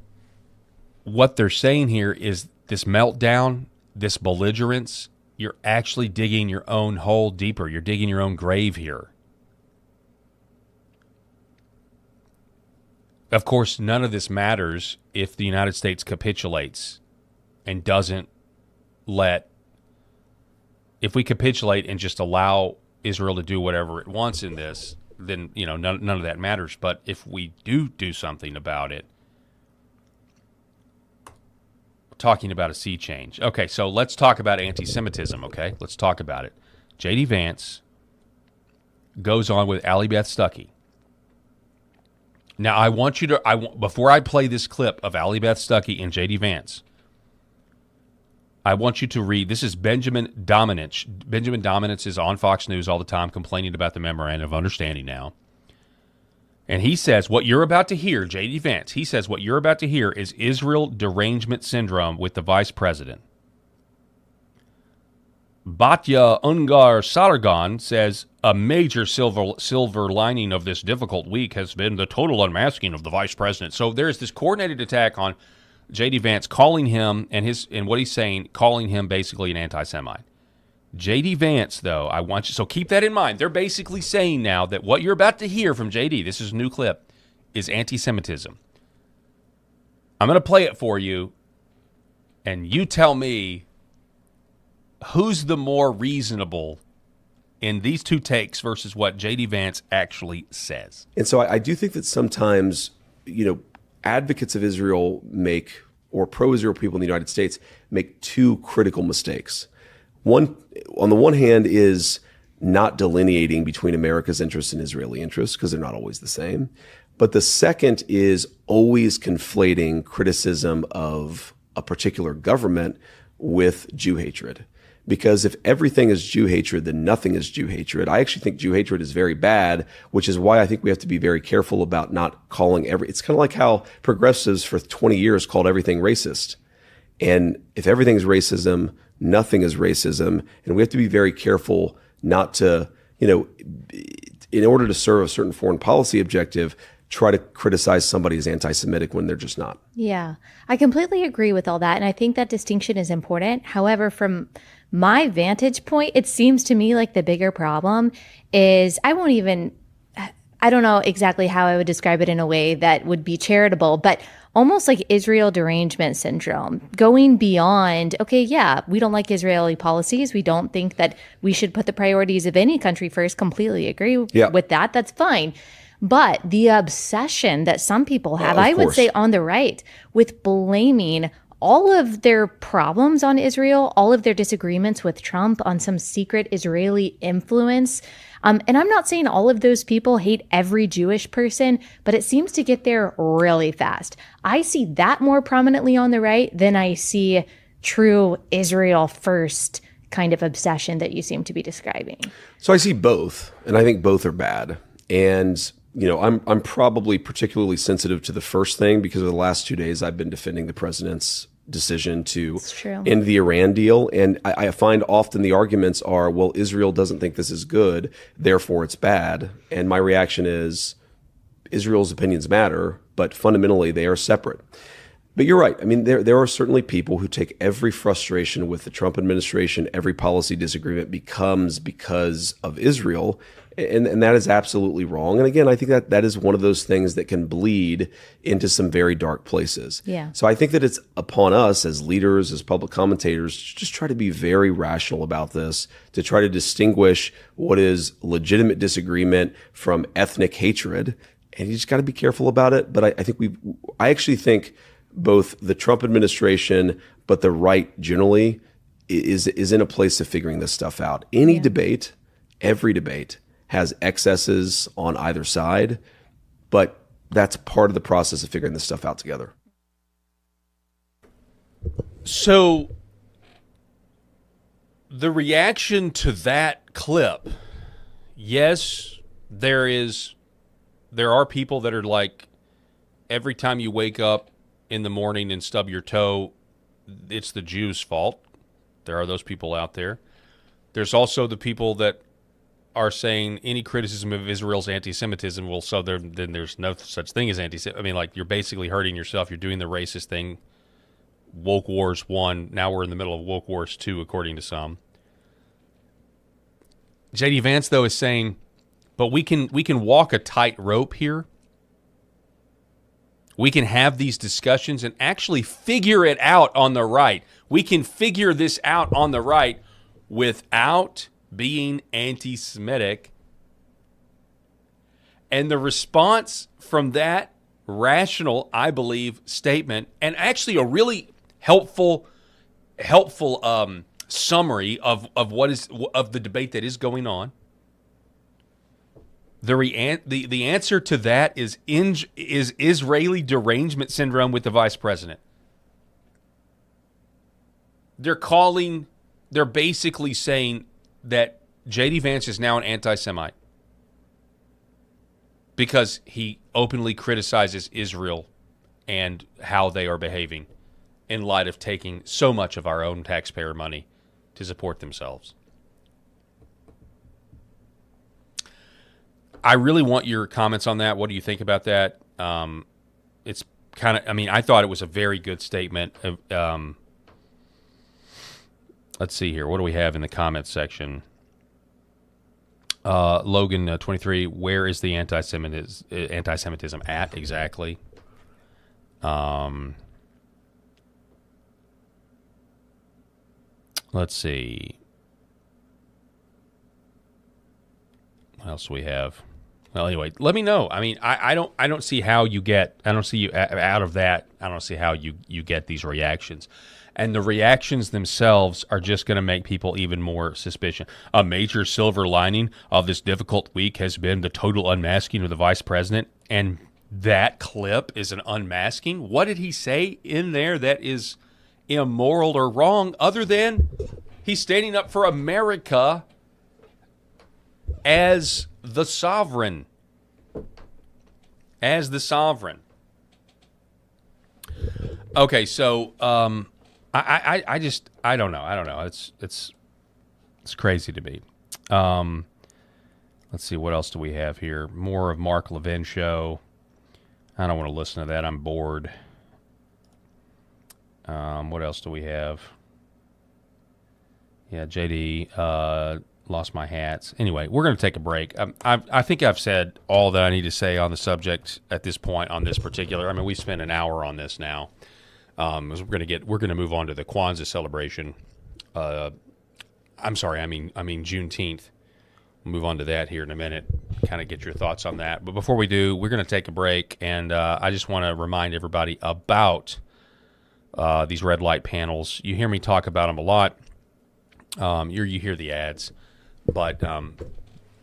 what they're saying here is this meltdown, this belligerence, you're actually digging your own hole deeper. You're digging your own grave here. Of course, none of this matters if the United States capitulates and doesn't if we capitulate and just allow Israel to do whatever it wants in this, then none of that matters. But if we do something about it, we're talking about a sea change. Okay, so let's talk about anti-Semitism, okay? Let's talk about it. J.D. Vance goes on with Allie Beth Stuckey. Now, I want you to, before I play this clip of Allie Beth Stuckey and J.D. Vance, I want you to read, this is Benjamin Domenech. Benjamin Domenech is on Fox News all the time complaining about the Memorandum of Understanding now. And he says, what you're about to hear, J.D. Vance, he says what you're about to hear is Israel derangement syndrome with the vice president. Batya Ungar Sargon says, a major silver lining of this difficult week has been the total unmasking of the vice president. So there's this coordinated attack on J.D. Vance, calling him and what he's saying, calling him basically an anti-Semite. J.D. Vance, though, so keep that in mind. They're basically saying now that what you're about to hear from J.D., this is a new clip, is anti-Semitism. I'm going to play it for you, and you tell me who's the more reasonable in these two takes versus what J.D. Vance actually says. And so I do think that sometimes, advocates of Israel or pro-Israel people in the United States make two critical mistakes. One, on the one hand, is not delineating between America's interests and Israeli interests, because they're not always the same. But the second is always conflating criticism of a particular government with Jew hatred. Because if everything is Jew hatred, then nothing is Jew hatred. I actually think Jew hatred is very bad, which is why I think we have to be very careful about not calling it's kind of like how progressives for 20 years called everything racist. And if everything's racism, nothing is racism. And we have to be very careful not to, in order to serve a certain foreign policy objective, try to criticize somebody as anti-Semitic when they're just not. Yeah, I completely agree with all that. And I think that distinction is important. However, from my vantage point, it seems to me like the bigger problem is I don't know exactly how I would describe it in a way that would be charitable, but almost like Israel derangement syndrome, going beyond, okay, yeah, we don't like Israeli policies. We don't think that we should put the priorities of any country first. Completely agree with that. That's fine. But the obsession that some people have, I would say on the right, with blaming all of their problems on Israel, all of their disagreements with Trump on some secret Israeli influence. And I'm not saying all of those people hate every Jewish person, but it seems to get there really fast. I see that more prominently on the right than I see true Israel first kind of obsession that you seem to be describing. So I see both, and I think both are bad. And I'm probably particularly sensitive to the first thing because of the last 2 days I've been defending the president's decision to end the Iran deal. And I find often the arguments are, well, Israel doesn't think this is good, therefore it's bad. And my reaction is Israel's opinions matter, but fundamentally they are separate. But you're right. I mean, there are certainly people who take every frustration with the Trump administration, every policy disagreement becomes because of Israel. And that is absolutely wrong. And again, I think that is one of those things that can bleed into some very dark places. Yeah. So I think that it's upon us as leaders, as public commentators, to just try to be very rational about this, to try to distinguish what is legitimate disagreement from ethnic hatred. And you just got to be careful about it. But I actually think both the Trump administration, but the right generally is in a place of figuring this stuff out. Any debate, every debate, has excesses on either side, but that's part of the process of figuring this stuff out together. So the reaction to that clip, yes, there are people that are like, every time you wake up in the morning and stub your toe, it's the Jews' fault. There are those people out there. There's also the people that are saying any criticism of Israel's anti-Semitism then there's no such thing as anti-Semitism. I mean, like, you're basically hurting yourself. You're doing the racist thing. Woke Wars 1. Now we're in the middle of Woke Wars 2, according to some. J.D. Vance, though, is saying, but we can walk a tight rope here. We can have these discussions and actually figure it out on the right. We can figure this out on the right without being anti-Semitic. And the response from that rational, I believe, statement, and actually a really helpful summary of the debate that is going on. The answer to that is Israeli derangement syndrome with the vice president. They're basically saying that J.D. Vance is now an anti-Semite because he openly criticizes Israel and how they are behaving in light of taking so much of our own taxpayer money to support themselves. I really want your comments on that. What do you think about that? It's kind of, I thought it was a very good statement. Let's see here. What do we have in the comments section? Logan 23, where is the anti-Semitism at exactly? Let's see. What else do we have? Well, anyway, let me know. I don't see how you get. I don't see you out of that. I don't see how you get these reactions. And the reactions themselves are just going to make people even more suspicious. A major silver lining of this difficult week has been the total unmasking of the vice president. And that clip is an unmasking. What did he say in there that is immoral or wrong other than he's standing up for America as the sovereign? As the sovereign. Okay, so I don't know. It's crazy to me. Let's see, what else do we have here? More of Mark Levin show. I don't want to listen to that. I'm bored. What else do we have? Yeah, JD. lost my hats. Anyway, we're going to take a break. I think I've said all that I need to say on the subject at this point on this particular. I mean, we spent an hour on this now. We're going to move on to the Kwanzaa celebration. I'm sorry, I mean Juneteenth. We'll move on to that here in a minute. Kind of get your thoughts on that. But before we do, we're going to take a break, and I just want to remind everybody about these red light panels. You hear me talk about them a lot. You hear the ads, but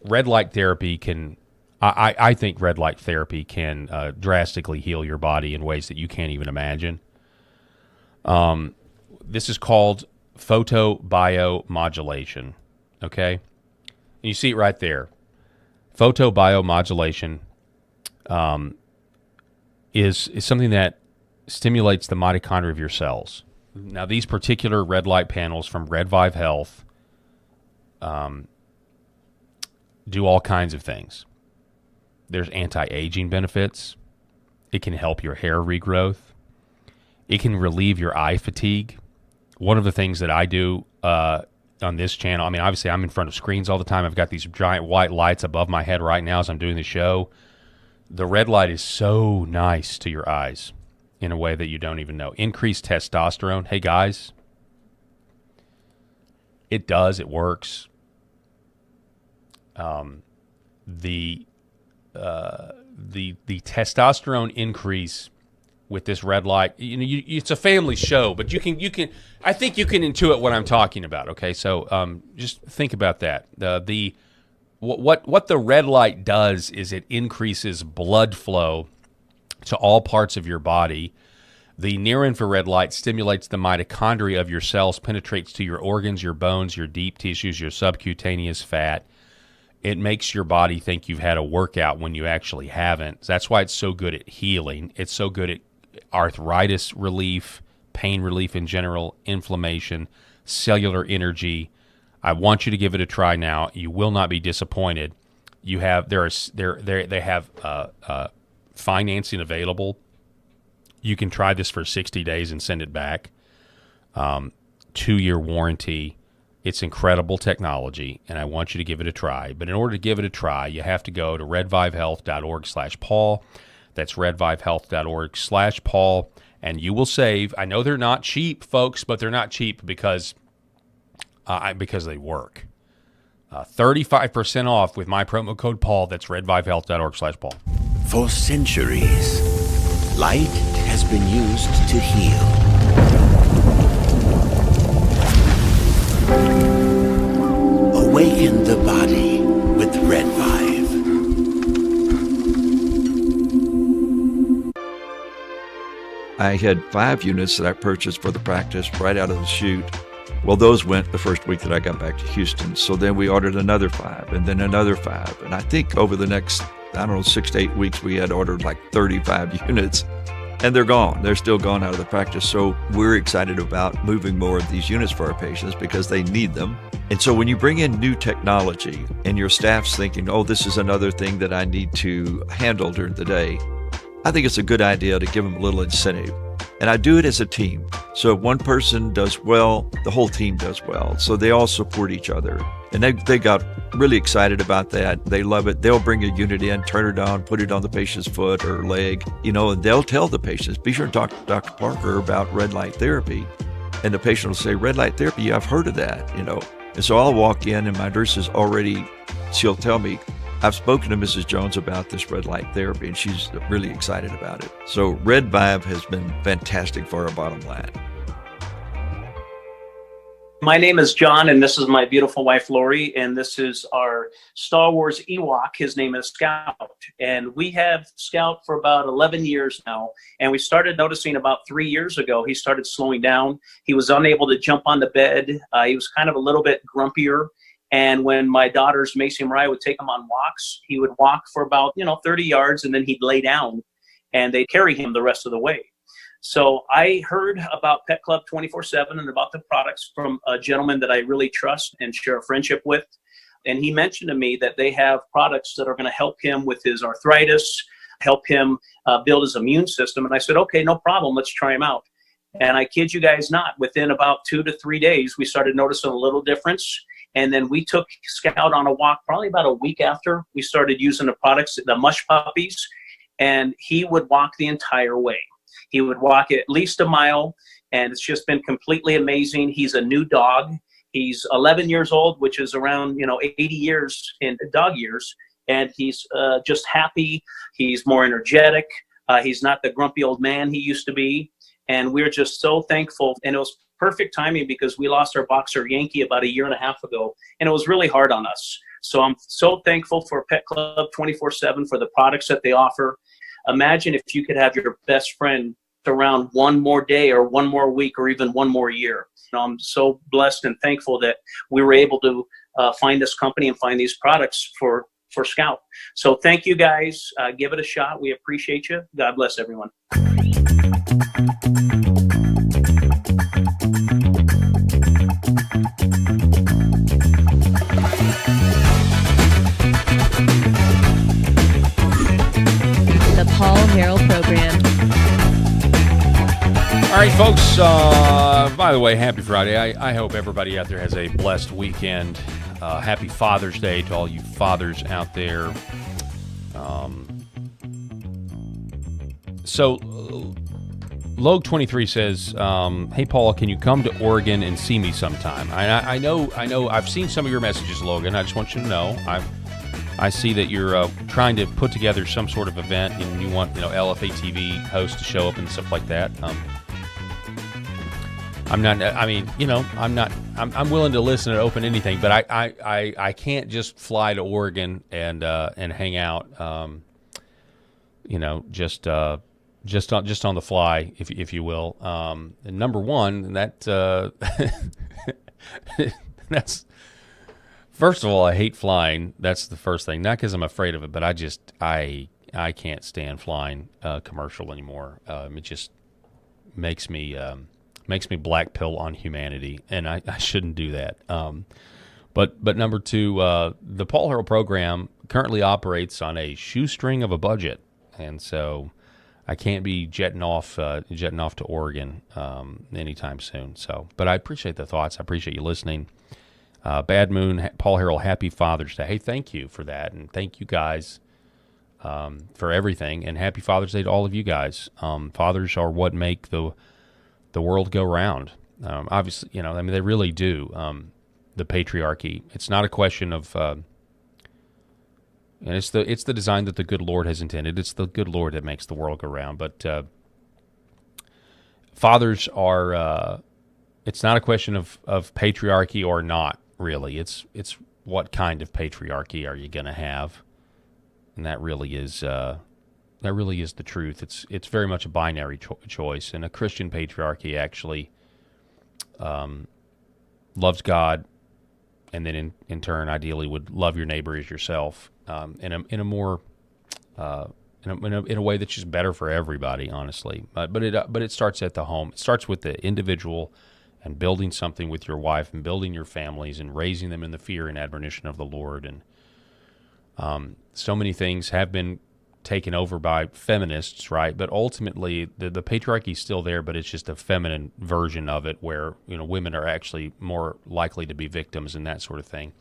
red light therapy can. I think red light therapy can drastically heal your body in ways that you can't even imagine. This is called photobiomodulation. Okay, and you see it right there. Photobiomodulation is something that stimulates the mitochondria of your cells. Now, these particular red light panels from Red Vive Health do all kinds of things. There's anti-aging benefits. It can help your hair regrowth. It can relieve your eye fatigue. One of the things that I do on this channel, I mean, obviously I'm in front of screens all the time. I've got these giant white lights above my head right now as I'm doing the show. The red light is so nice to your eyes in a way that you don't even know. Increased testosterone. Hey, guys, it does. It works. The testosterone increase with this red light, it's a family show, but you can. I think you can intuit what I'm talking about. Okay, so just think about that. What the red light does is it increases blood flow to all parts of your body. The near-infrared light stimulates the mitochondria of your cells, penetrates to your organs, your bones, your deep tissues, your subcutaneous fat. It makes your body think you've had a workout when you actually haven't. That's why it's so good at healing. It's so good at arthritis relief, pain relief in general, inflammation, cellular energy. I want you to give it a try now. You will not be disappointed. They have financing available. You can try this for 60 days and send it back. 2-year warranty. It's incredible technology, and I want you to give it a try. But in order to give it a try, you have to go to redvivehealth.org/Paul. That's redvivehealth.org/Paul, and you will save. I know they're not cheap, folks, but they're not cheap because they work. 35% off with my promo code Paul. That's redvivehealth.org/Paul. For centuries, light has been used to heal. Awaken the body with Red Vive. I had 5 units that I purchased for the practice right out of the chute. Well, those went the first week that I got back to Houston. So then we ordered another 5 and then another 5. And I think over the next, 6 to 8 weeks, we had ordered like 35 units. And they're gone. They're still gone out of the practice. So we're excited about moving more of these units for our patients because they need them. And so when you bring in new technology and your staff's thinking, oh, this is another thing that I need to handle during the day, I think it's a good idea to give them a little incentive. And I do it as a team. So if one person does well, the whole team does well. So they all support each other. And they got really excited about that. They love it. They'll bring a unit in, turn it on, put it on the patient's foot or leg, and they'll tell the patients, be sure to talk to Dr. Parker about red light therapy. And the patient will say, red light therapy, yeah, I've heard of that, And so I'll walk in and my nurse is she'll tell me, I've spoken to Mrs. Jones about this red light therapy, and she's really excited about it. So Red Vive has been fantastic for our bottom line. My name is John, and this is my beautiful wife, Lori, and this is our Star Wars Ewok. His name is Scout, and we have Scout for about 11 years now, and we started noticing about 3 years ago he started slowing down. He was unable to jump on the bed. He was kind of a little bit grumpier, and when my daughters, Macy and Mariah, would take him on walks, he would walk for about 30 yards, and then he'd lay down, and they'd carry him the rest of the way. So I heard about Pet Club 24/7 and about the products from a gentleman that I really trust and share a friendship with. And he mentioned to me that they have products that are going to help him with his arthritis, help him build his immune system. And I said, okay, no problem. Let's try them out. And I kid you guys not, within about 2 to 3 days, we started noticing a little difference. And then we took Scout on a walk probably about a week after we started using the products, the mush puppies, and he would walk the entire way. He would walk at least a mile, and it's just been completely amazing. He's a new dog. He's 11 years old, which is around 80 years in dog years, and he's just happy. He's more energetic. He's not the grumpy old man he used to be, and we're just so thankful. And it was perfect timing because we lost our boxer Yankee about 1.5 years ago, and it was really hard on us. So I'm so thankful for Pet Club 24/7 for the products that they offer. Imagine if you could have your best friend around one more day or one more week or even one more year. I'm so blessed and thankful that we were able to find this company and find these products for Scout. So thank you guys. Give it a shot. We appreciate you. God bless everyone. The Paul Harrell Program. All right, folks. By the way, happy Friday. I hope everybody out there has a blessed weekend. Happy Father's Day to all you fathers out there. So, Logue23 says, "Hey Paul, can you come to Oregon and see me sometime?" I know. I've seen some of your messages, Logan. I just want you to know I see that you're trying to put together some sort of event, and you want LFA TV hosts to show up and stuff like that. I'm not. I mean, I'm willing to listen and open anything, but I can't just fly to Oregon and hang out. Just on the fly, if you will. And number one, that that's first of all, I hate flying. That's the first thing. Not because I'm afraid of it, but I can't stand flying commercial anymore. It just makes me black pill on humanity, and I shouldn't do that. But number two, the Paul Harrell program currently operates on a shoestring of a budget, and so I can't be jetting off to Oregon anytime soon. So, but I appreciate the thoughts. I appreciate you listening. Bad Moon, Paul Harrell, happy Father's Day. Hey, thank you for that, and thank you guys for everything, and happy Father's Day to all of you guys. Fathers are what make the world go round. Obviously, they really do. The patriarchy. It's not a question of, and it's the design that the good Lord has intended. It's the good Lord that makes the world go round. But fathers are. It's not a question of patriarchy or not. Really, it's what kind of patriarchy are you going to have, and that really is. That really is the truth. It's very much a binary choice, and a Christian patriarchy actually loves God, and then in turn, ideally, would love your neighbor as yourself in a more in a way that's just better for everybody, honestly. But it starts at the home. It starts with the individual and building something with your wife and building your families and raising them in the fear and admonition of the Lord. And so many things have been taken over by feminists, right? But ultimately, the patriarchy is still there, but it's just a feminine version of it where, women are actually more likely to be victims and that sort of thing.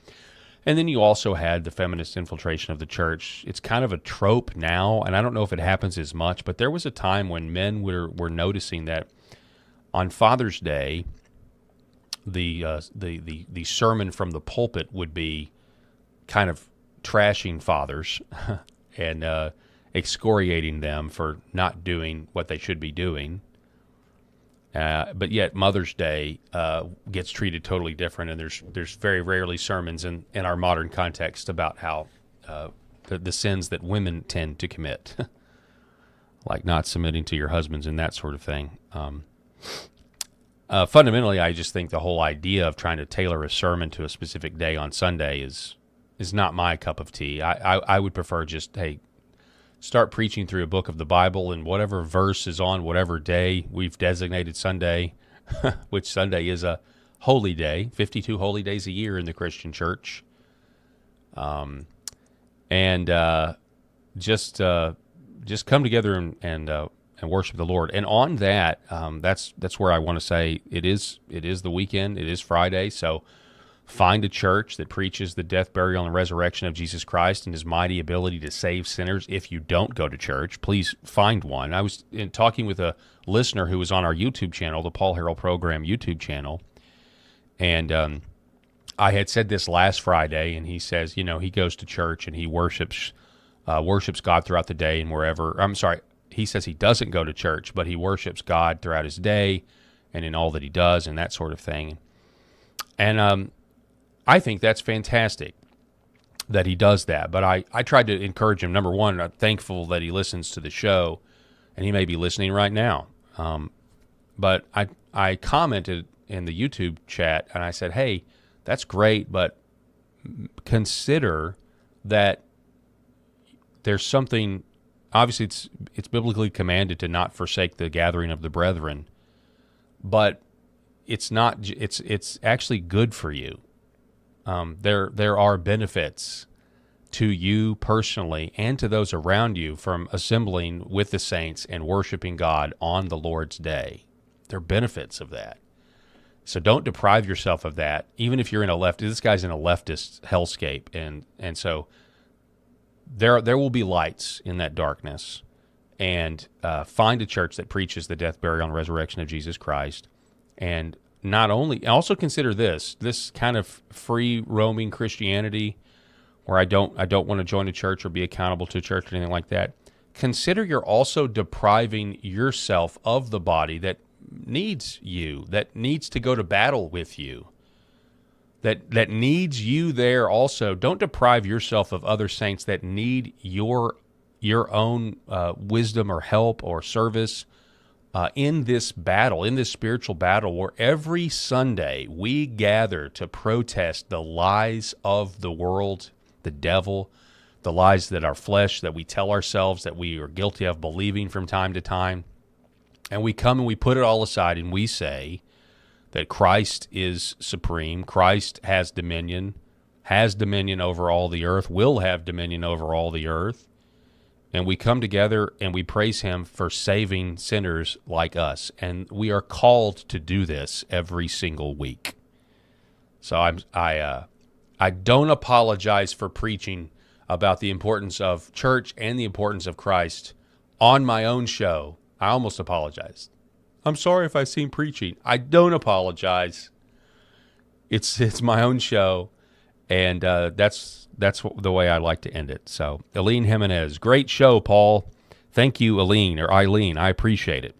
And then you also had the feminist infiltration of the church. It's kind of a trope now, and I don't know if it happens as much, but there was a time when men were noticing that on Father's Day, the sermon from the pulpit would be kind of trashing fathers and excoriating them for not doing what they should be doing. But yet Mother's Day gets treated totally different, and there's very rarely sermons in our modern context about how the sins that women tend to commit, like not submitting to your husbands and that sort of thing. Fundamentally, I just think the whole idea of trying to tailor a sermon to a specific day on Sunday is not my cup of tea. I would prefer just, hey, start preaching through a book of the Bible, and whatever verse is on whatever day we've designated Sunday, which Sunday is a holy day, 52 holy days a year in the Christian church. Just come together and worship the Lord. And on that, that's where I want to say it is the weekend. It is Friday, so Find a church that preaches the death, burial, and resurrection of Jesus Christ and his mighty ability to save sinners. If you don't go to church, please find one. I was talking with a listener who was on our YouTube channel, the Paul Harrell Program YouTube channel, and I had said this last Friday, and he says, he goes to church and he worships God throughout the day and wherever. I'm sorry, he says he doesn't go to church, but he worships God throughout his day and in all that he does and that sort of thing. And I think that's fantastic that he does that. But I tried to encourage him. Number one, I'm thankful that he listens to the show, and he may be listening right now. But I commented in the YouTube chat, and I said, hey, that's great, but consider that there's something, obviously it's biblically commanded to not forsake the gathering of the brethren, but it's actually good for you. There are benefits to you personally and to those around you from assembling with the saints and worshiping God on the Lord's day. There are benefits of that. So don't deprive yourself of that, even if you're in this guy's in a leftist hellscape. And so there will be lights in that darkness. And find a church that preaches the death, burial, and resurrection of Jesus Christ. And also consider this kind of free roaming Christianity where I don't want to join a church or be accountable to a church or anything like that. Consider you're also depriving yourself of the body that needs you, that needs to go to battle with you, that needs you there also. Don't deprive yourself of other saints that need your own wisdom or help or service in this battle, in this spiritual battle, where every Sunday we gather to protest the lies of the world, the devil, the lies that our flesh, that we tell ourselves that we are guilty of believing from time to time. And we come and we put it all aside and we say that Christ is supreme, Christ has dominion over all the earth, will have dominion over all the earth. And we come together and we praise him for saving sinners like us. And we are called to do this every single week. So I don't apologize for preaching about the importance of church and the importance of Christ on my own show. I almost apologized. I'm sorry if I seem preaching. I don't apologize. It's my own show, and that's the way I like to end it. So, Eileen Jimenez, great show, Paul. Thank you, Eileen. I appreciate it.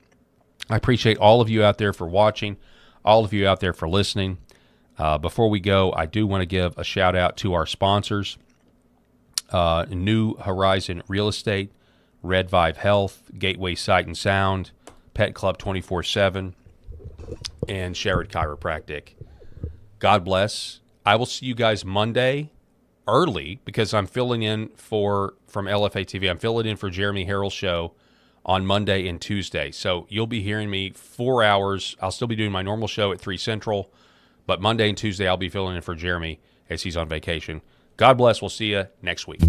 I appreciate all of you out there for watching, all of you out there for listening. Before we go, I do want to give a shout out to our sponsors, New Horizon Real Estate, Red Vive Health, Gateway Sight and Sound, Pet Club 24/7, and Sherrod Chiropractic. God bless. I will see you guys Monday early because I'm filling in from LFA TV. I'm filling in for Jeremy Harrell's show on Monday and Tuesday. So you'll be hearing me 4 hours. I'll still be doing my normal show at 3 Central, but Monday and Tuesday I'll be filling in for Jeremy as he's on vacation. God bless. We'll see you next week.